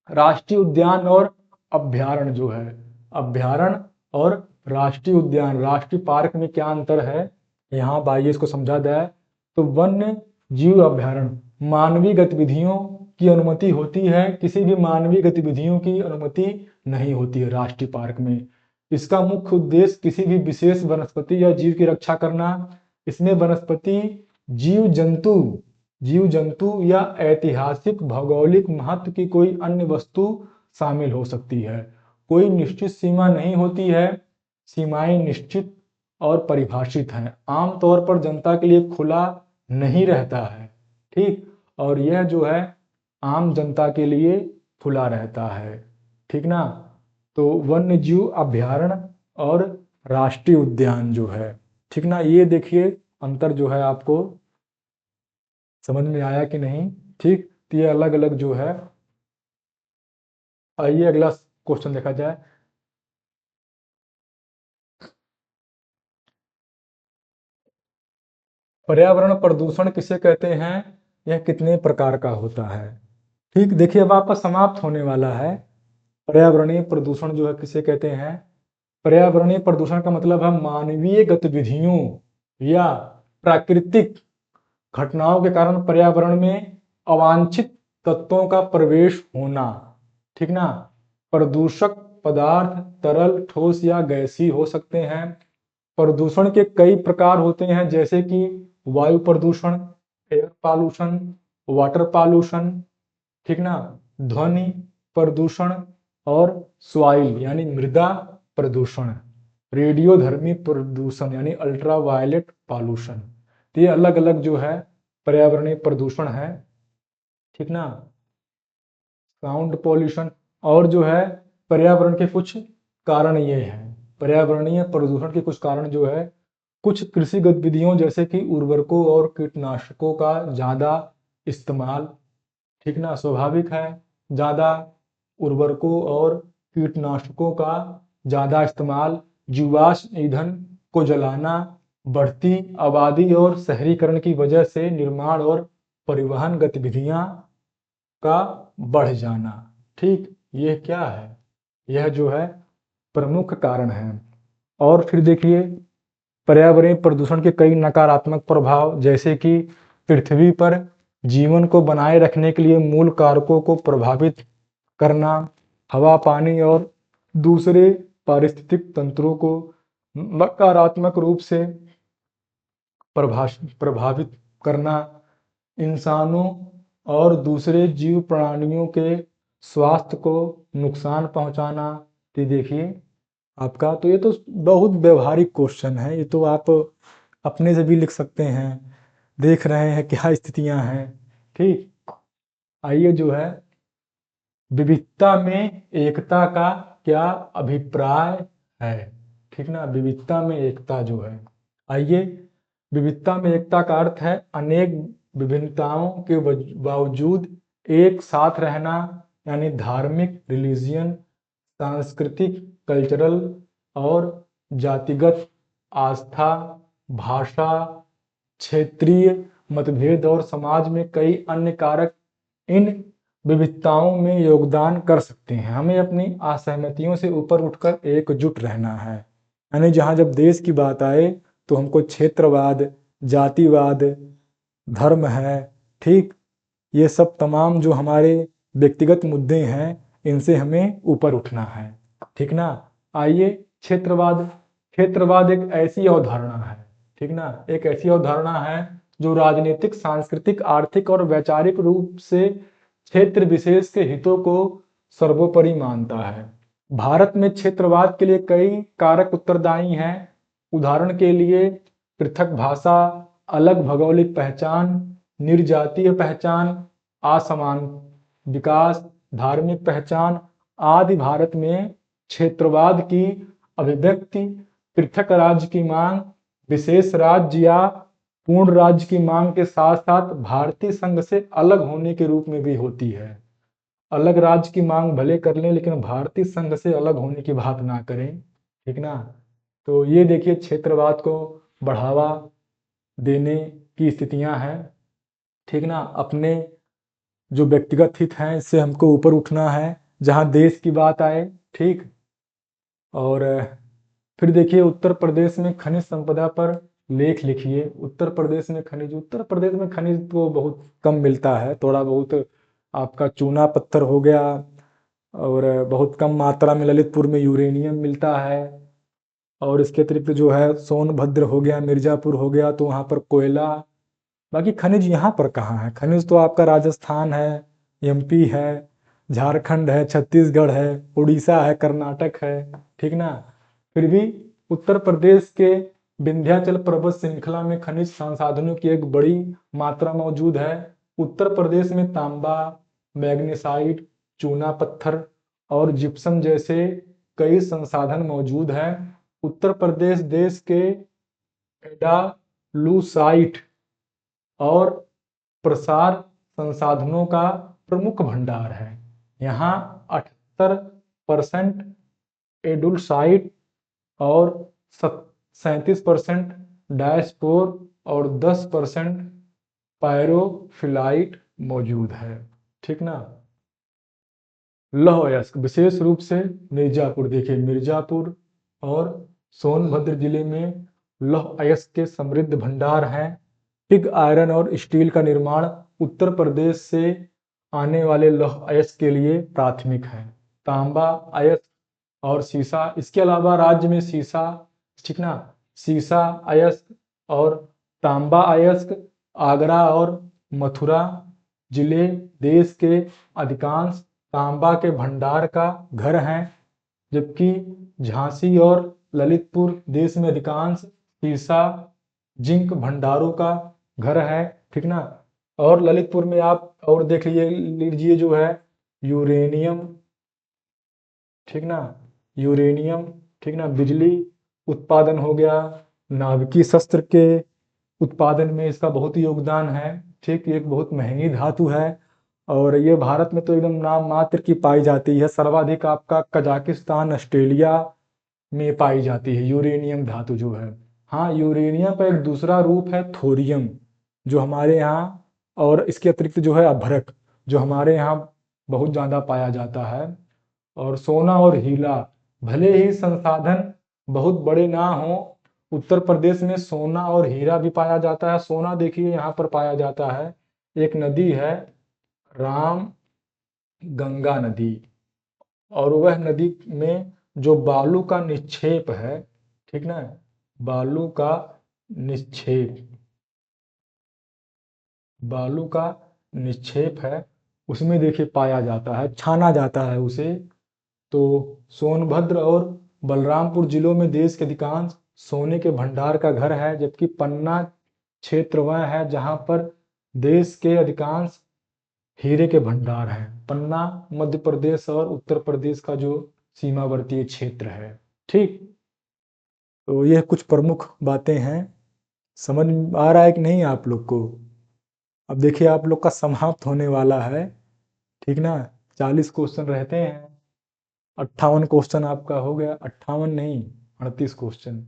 राष्ट्रीय उद्यान और अभ्यारण्य जो है, अभ्यारण्य और राष्ट्रीय उद्यान, राष्ट्रीय पार्क में क्या अंतर है, यहाँ आइए इसको समझा जाए। तो वन्य जीव अभ्यारण्य मानवीय गतिविधियों की अनुमति होती है, किसी भी मानवीय गतिविधियों की अनुमति नहीं होती है राष्ट्रीय पार्क में। इसका मुख्य उद्देश्य किसी भी विशेष वनस्पति या जीव की रक्षा करना। इसमें वनस्पति, जीव जंतु या ऐतिहासिक भौगोलिक महत्व की कोई अन्य वस्तु शामिल हो सकती है। कोई निश्चित सीमा नहीं होती है, सीमाएं निश्चित और परिभाषित हैं। आमतौर पर जनता के लिए खुला नहीं रहता है, ठीक। और यह जो है आम जनता के लिए खुला रहता है, ठीक ना। तो वन्य जीव अभ्यारण्य और राष्ट्रीय उद्यान जो है, ठीक ना, ये देखिए अंतर जो है आपको समझ में आया कि नहीं, ठीक। तो ये अलग अलग जो है। आइए अगला क्वेश्चन देखा जाए। पर्यावरण प्रदूषण किसे कहते हैं? यह कितने प्रकार का होता है? ठीक, देखिए अब आपका समाप्त होने वाला है। पर्यावरणीय प्रदूषण जो है किसे कहते हैं? पर्यावरणीय प्रदूषण का मतलब है मानवीय गतिविधियों या प्राकृतिक घटनाओं के कारण पर्यावरण में अवांछित तत्वों का प्रवेश होना, ठीक ना। प्रदूषक पदार्थ तरल, ठोस या गैसीय हो सकते हैं। प्रदूषण के कई प्रकार होते हैं जैसे कि वायु प्रदूषण, एयर पॉल्यूशन, वाटर पॉल्यूशन, ठीक ना, ध्वनि प्रदूषण और सॉइल यानी मृदा प्रदूषण, रेडियोधर्मी प्रदूषण यानी अल्ट्रावायलेट पॉल्यूशन। तो ये अलग अलग जो है पर्यावरणीय प्रदूषण है, ठीक ना। Sound pollution. और जो है पर्यावरण के कुछ कारण ये हैं, पर्यावरणीय प्रदूषण के कुछ कारण जो है, कुछ कृषि गतिविधियों जैसे कि उर्वरकों और कीटनाशकों का ज्यादा इस्तेमाल, ठीक ना, स्वाभाविक है। ज़्यादा उर्वरकों और कीटनाशकों का ज़्यादा इस्तेमाल, जीवाश्म ईंधन को जलाना, बढ़ती आबादी और शहरीकरण की वजह से निर्माण और परिवहन गतिविधियां का बढ़ जाना। ठीक, ये क्या है? यह जो है प्रमुख कारण है। और फिर देखिए, पर्यावरणीय प्रदूषण के कई नकारात्मक प्रभाव, जैसे कि पृथ्वी पर जीवन को बनाए रखने के लिए मूल कारकों को प्रभावित करना, हवा, पानी और दूसरे पारिस्थितिक तंत्रों को नकारात्मक रूप से प्रभावित करना, इंसानों और दूसरे जीव प्राणियों के स्वास्थ्य को नुकसान पहुंचाना। तो देखिए आपका, तो ये तो बहुत व्यवहारिक क्वेश्चन है, ये तो आप अपने से भी लिख सकते हैं, देख रहे हैं क्या स्थितियां हैं। ठीक, आइए जो है विविधता में एकता का क्या अभिप्राय है। ठीक ना, विविधता में एकता जो है, आइए, विविधता में एकता का अर्थ है अनेक विभिन्नताओं के बावजूद एक साथ रहना, यानी धार्मिक, रिलीजियन, सांस्कृतिक, कल्चरल और जातिगत आस्था, भाषा, क्षेत्रीय मतभेद और समाज में कई अन्य कारक इन विविधताओं में योगदान कर सकते हैं। हमें अपनी असहमतियों से ऊपर उठकर एकजुट रहना है, यानी जहाँ जब देश की बात आए तो हमको क्षेत्रवाद, जातिवाद, धर्म है, ठीक, ये सब तमाम जो हमारे व्यक्तिगत मुद्दे हैं, इनसे हमें ऊपर उठना है। ठीक ना, आइए, क्षेत्रवाद। क्षेत्रवाद एक ऐसी अवधारणा है, ठीक ना, एक ऐसी अवधारणा है जो राजनीतिक, सांस्कृतिक, आर्थिक और वैचारिक रूप से क्षेत्र विशेष के हितों को सर्वोपरि मानता है। भारत में क्षेत्रवाद के लिए कई कारक उत्तरदायी हैं। उदाहरण के लिए पृथक भाषा, अलग भौगोलिक पहचान, निर्जातीय पहचान, असमान विकास, धार्मिक पहचान आदि। भारत में क्षेत्रवाद की अभिव्यक्ति पृथक राज्य की मांग, विशेष राज्य या पूर्ण राज्य की मांग के साथ साथ भारतीय संघ से अलग होने के रूप में भी होती है। अलग राज्य की मांग भले कर लें, लेकिन भारतीय संघ से अलग होने की बात ना करें। ठीक ना, तो ये देखिए क्षेत्रवाद को बढ़ावा देने की स्थितियां हैं। ठीक ना, अपने जो व्यक्तिगत हित हैं इससे हमको ऊपर उठना है जहां देश की बात आए। ठीक, और फिर देखिए उत्तर प्रदेश में खनिज संपदा पर लेख लिखिए। उत्तर प्रदेश में खनिज तो बहुत कम मिलता है, थोड़ा बहुत आपका चूना पत्थर हो गया, और बहुत कम मात्रा में ललितपुर में यूरेनियम मिलता है। और इसके अतिरिक्त जो है सोनभद्र हो गया, मिर्जापुर हो गया, तो वहाँ पर कोयला। बाकी खनिज यहाँ पर कहाँ है? खनिज तो आपका राजस्थान है, एमपी है, झारखंड है, छत्तीसगढ़ है, उड़ीसा है, कर्नाटक है। ठीक ना, फिर भी उत्तर प्रदेश के विंध्याचल पर्वत श्रृंखला में खनिज संसाधनों की एक बड़ी मात्रा मौजूद है। उत्तर प्रदेश में तांबा, मैग्नीसाइट, चूना पत्थर और जिप्सम जैसे कई संसाधन मौजूद हैं। उत्तर प्रदेश देश के एडालूसाइट और प्रसार संसाधनों का प्रमुख भंडार है। यहाँ 78% एडुलसाइट और 37% डायस्पोर और 10% पायरोफिलाइट मौजूद है। ठीक ना, लौह अयस्क विशेष रूप से मिर्जापुर, देखिए मिर्जापुर और सोनभद्र जिले में लौह अयस्क के समृद्ध भंडार हैं। पिग आयरन और स्टील का निर्माण उत्तर प्रदेश से आने वाले लौह अयस्क के लिए प्राथमिक है। तांबा अयस्क और सीसा, इसके अलावा राज्य में सीसा, ठीक ना, सीसा अयस्क और तांबा अयस्क आगरा और मथुरा जिले देश के अधिकांश तांबा के भंडार का घर हैं, जबकि झांसी और ललितपुर देश में अधिकांश सीसा जिंक भंडारों का घर है। ठीक ना, और ललितपुर में आप और देख लीजिए जो है यूरेनियम। ठीक ना, यूरेनियम, ठीक ना, बिजली उत्पादन हो गया, नाभिकीय शस्त्र के उत्पादन में इसका बहुत ही योगदान है। ठीक, एक बहुत महंगी धातु है और ये भारत में तो एकदम नाम मात्र की पाई जाती है। सर्वाधिक आपका कजाकिस्तान, ऑस्ट्रेलिया में पाई जाती है यूरेनियम धातु जो है। हाँ, यूरेनियम का एक दूसरा रूप है थोरियम, जो हमारे यहाँ, और इसके अतिरिक्त जो है अभ्रक, जो हमारे यहाँ बहुत ज़्यादा पाया जाता है। और सोना और हीरा, भले ही संसाधन बहुत बड़े ना हो, उत्तर प्रदेश में सोना और हीरा भी पाया जाता है। सोना देखिए यहाँ पर पाया जाता है, एक नदी है राम गंगा नदी, और वह नदी में जो बालू का निक्षेप है, ठीक ना, बालू का निक्षेप, बालू का निक्षेप है, उसमें देखिए पाया जाता है, छाना जाता है उसे। तो सोनभद्र और बलरामपुर जिलों में देश के अधिकांश सोने के भंडार का घर है, जबकि पन्ना क्षेत्र वह है जहां पर देश के अधिकांश हीरे के भंडार हैं। पन्ना मध्य प्रदेश और उत्तर प्रदेश का जो सीमावर्ती क्षेत्र है। ठीक, तो यह कुछ प्रमुख बातें हैं। समझ आ रहा है कि नहीं आप लोग को? अब देखिए आप लोग का समाप्त होने वाला है, ठीक ना। 40 क्वेश्चन रहते हैं, 58 क्वेश्चन आपका हो गया, 58 नहीं 38 क्वेश्चन।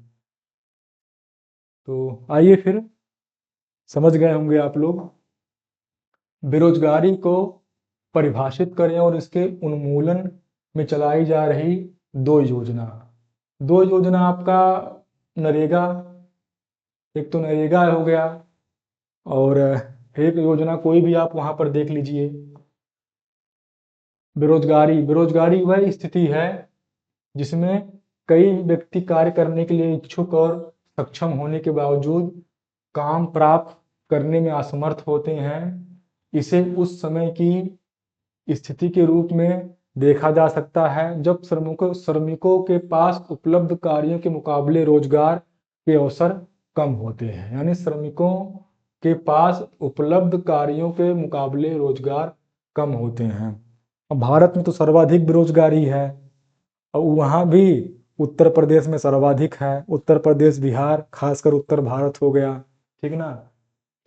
तो आइए फिर, समझ गए होंगे आप लोग। बेरोजगारी को परिभाषित करें और इसके उन्मूलन में चलाई जा रही दो योजना आपका नरेगा, एक तो नरेगा हो गया, और एक योजना कोई भी आप वहां पर देख लीजिए। बेरोजगारी वह स्थिति है जिसमें कई व्यक्ति कार्य करने के लिए इच्छुक और सक्षम होने के बावजूद काम प्राप्त करने में असमर्थ होते हैं। इसे उस समय की स्थिति के रूप में देखा जा सकता है जब श्रमिकों के पास उपलब्ध कार्यों के मुकाबले रोजगार के अवसर कम होते हैं। यानी श्रमिकों के पास उपलब्ध कार्यों के मुकाबले रोजगार कम होते हैं। अब भारत में तो सर्वाधिक बेरोजगारी है, और वहाँ भी उत्तर प्रदेश में सर्वाधिक है। उत्तर प्रदेश, बिहार, खासकर उत्तर भारत हो गया, ठीक ना।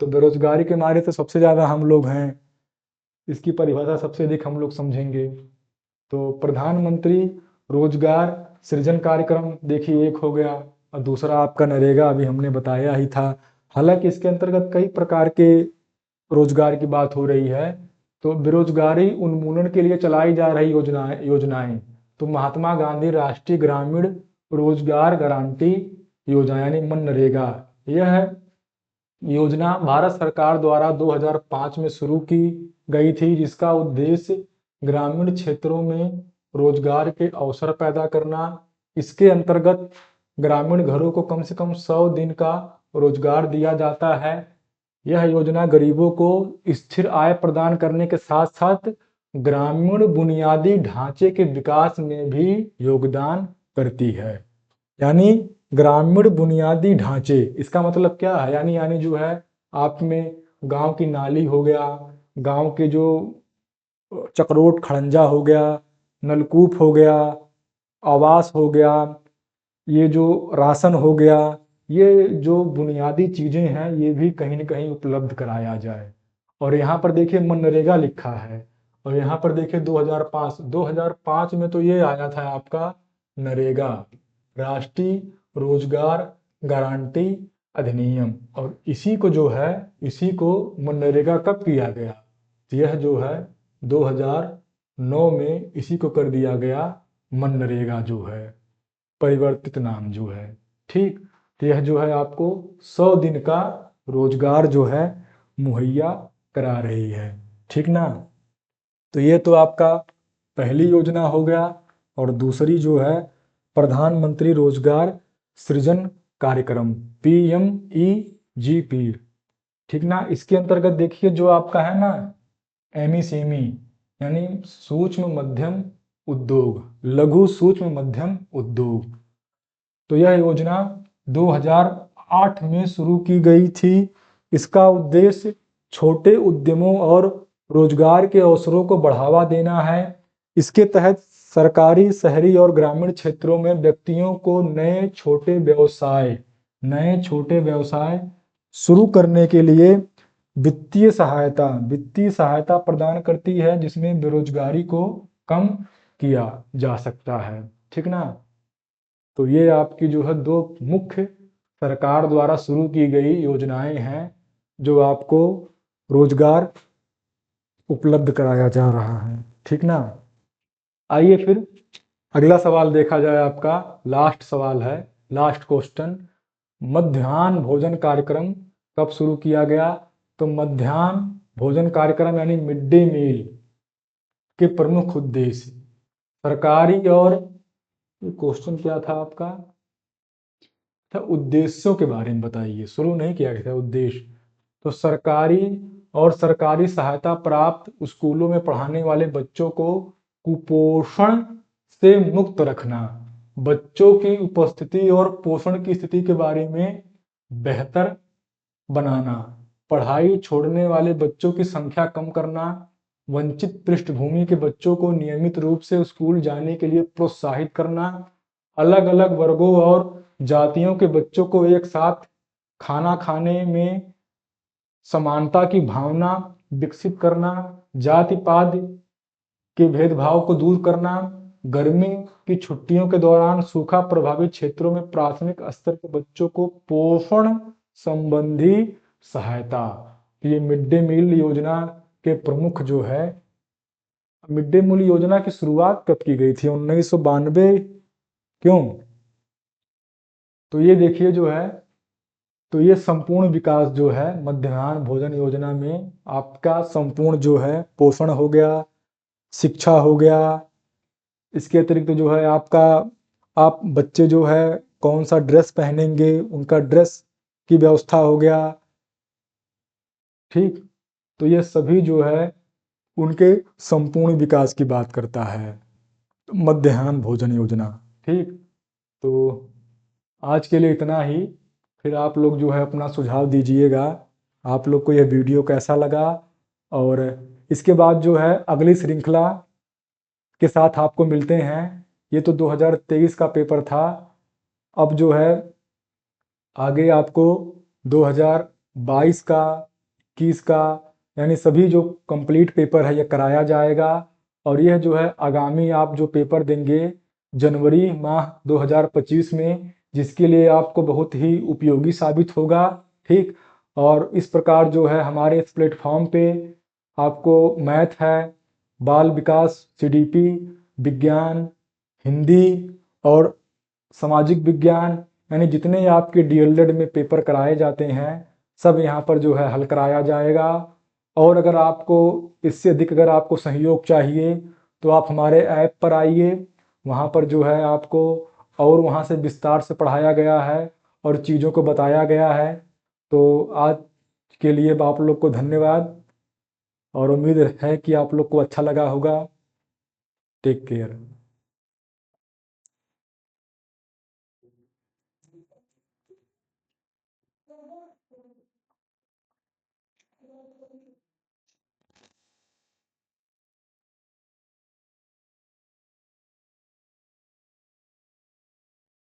तो बेरोजगारी के मारे तो सबसे ज़्यादा हम लोग हैं, इसकी परिभाषा सबसे अधिक हम लोग समझेंगे। तो प्रधानमंत्री रोजगार सृजन कार्यक्रम देखिए एक हो गया, और दूसरा आपका नरेगा, अभी हमने बताया ही था। हालांकि इसके अंतर्गत कई प्रकार के रोजगार की बात हो रही है। तो बेरोजगारी उन्मूलन के लिए चलाई जा रही योजनाएं, तो महात्मा गांधी राष्ट्रीय ग्रामीण रोजगार गारंटी योजना यानी मनरेगा, यह योजना भारत सरकार द्वारा 2005 में शुरू की गई थी, जिसका उद्देश्य ग्रामीण क्षेत्रों में रोजगार के अवसर पैदा करना। इसके अंतर्गत ग्रामीण घरों को कम से कम 100 दिन का रोजगार दिया जाता है। यह योजना गरीबों को स्थिर आय प्रदान करने के साथ साथ ग्रामीण बुनियादी ढांचे के विकास में भी योगदान करती है। यानी ग्रामीण बुनियादी ढांचे, इसका मतलब क्या है? यानी जो है आप में गांव की नाली हो गया, गांव के जो चक्रोट खड़ंजा हो गया, नलकूप हो गया, आवास हो गया, ये जो राशन हो गया, ये जो बुनियादी चीजें हैं ये भी कहीं न कहीं उपलब्ध कराया जाए। और यहाँ पर देखिए मनरेगा लिखा है, और यहाँ पर देखिए 2005 में तो ये आया था आपका नरेगा, राष्ट्रीय रोजगार गारंटी अधिनियम, और इसी को जो है, इसी को मनरेगा कब किया गया? तो यह जो है 2009 में इसी को कर दिया गया मनरेगा जो है, परिवर्तित नाम जो है। ठीक, तो यह जो है आपको 100 दिन का रोजगार जो है मुहैया करा रही है, ठीक ना। तो ये तो आपका पहली योजना हो गया, और दूसरी जो है प्रधानमंत्री रोजगार सृजन कार्यक्रम, PMEGP, ठीक ना। इसके अंतर्गत देखिए जो आपका है ना एमएसएमई यानी सूक्ष्म मध्यम उद्योग, लघु सूक्ष्म मध्यम उद्योग, तो यह योजना 2008 में शुरू की गई थी। इसका उद्देश्य छोटे उद्यमों और रोजगार के अवसरों को बढ़ावा देना है। इसके तहत सरकारी, शहरी और ग्रामीण क्षेत्रों में व्यक्तियों को नए छोटे व्यवसाय शुरू करने के लिए वित्तीय सहायता प्रदान करती है जिसमें बेरोजगारी को कम किया जा सकता है। ठीक ना। तो ये आपकी जो है दो मुख्य सरकार द्वारा शुरू की गई योजनाएं हैं जो आपको रोजगार उपलब्ध कराया जा रहा है। ठीक ना। आइए फिर अगला सवाल देखा जाए। आपका लास्ट सवाल है, लास्ट क्वेश्चन। मध्याह्न भोजन कार्यक्रम कब शुरू किया गया? तो मध्याह्न भोजन कार्यक्रम यानी मिड डे मील के प्रमुख उद्देश्य सरकारी और, क्वेश्चन क्या था आपका? था उद्देश्यों के बारे में बताइए, शुरू नहीं किया गया था उद्देश्य। तो सरकारी और सरकारी सहायता प्राप्त स्कूलों में पढ़ाने वाले बच्चों को कुपोषण से मुक्त रखना, बच्चों की उपस्थिति और पोषण की स्थिति के बारे में बेहतर बनाना, पढ़ाई छोड़ने वाले बच्चों की संख्या कम करना, वंचित पृष्ठभूमि के बच्चों को नियमित रूप से स्कूल जाने के लिए प्रोत्साहित करना, अलग अलग वर्गों और जातियों के बच्चों को एक साथ खाना खाने में समानता की भावना विकसित करना, जाति पात के भेदभाव को दूर करना, गर्मी की छुट्टियों के दौरान सूखा प्रभावित क्षेत्रों में प्राथमिक स्तर के बच्चों को पोषण संबंधी सहायता। ये मिड डे मील योजना के प्रमुख जो है, मिड डे मील योजना की शुरुआत कब की गई थी? 1992। क्यों? तो ये देखिए जो है, तो ये संपूर्ण विकास जो है मध्याह्न भोजन योजना में आपका संपूर्ण जो है पोषण हो गया, शिक्षा हो गया, इसके अतिरिक्त जो है आपका, आप बच्चे जो है कौन सा ड्रेस पहनेंगे उनका ड्रेस की व्यवस्था हो गया। ठीक। तो ये सभी जो है उनके संपूर्ण विकास की बात करता है मध्याह्न भोजन योजना। ठीक। तो आज के लिए इतना ही। फिर आप लोग जो है अपना सुझाव दीजिएगा, आप लोग को यह वीडियो कैसा लगा। और इसके बाद जो है अगली श्रृंखला के साथ आपको मिलते हैं। ये तो 2023 का पेपर था। अब जो है आगे आपको 2022 का, 21 का, यानी सभी जो कंप्लीट पेपर है ये कराया जाएगा। और यह जो है आगामी आप जो पेपर देंगे जनवरी माह 2025 में, जिसके लिए आपको बहुत ही उपयोगी साबित होगा। ठीक। और इस प्रकार जो है हमारे इस प्लेटफॉर्म पे आपको मैथ है, बाल विकास, सीडीपी, विज्ञान, हिंदी और सामाजिक विज्ञान, यानी जितने आपके डीएलएड में पेपर कराए जाते हैं सब यहाँ पर जो है हल कराया जाएगा। और अगर आपको इससे अधिक अगर आपको सहयोग चाहिए तो आप हमारे ऐप पर आइए, वहाँ पर जो है आपको और वहाँ से विस्तार से पढ़ाया गया है और चीज़ों को बताया गया है। तो आज के लिए आप लोग को धन्यवाद और उम्मीद है कि आप लोग को अच्छा लगा होगा। Take care.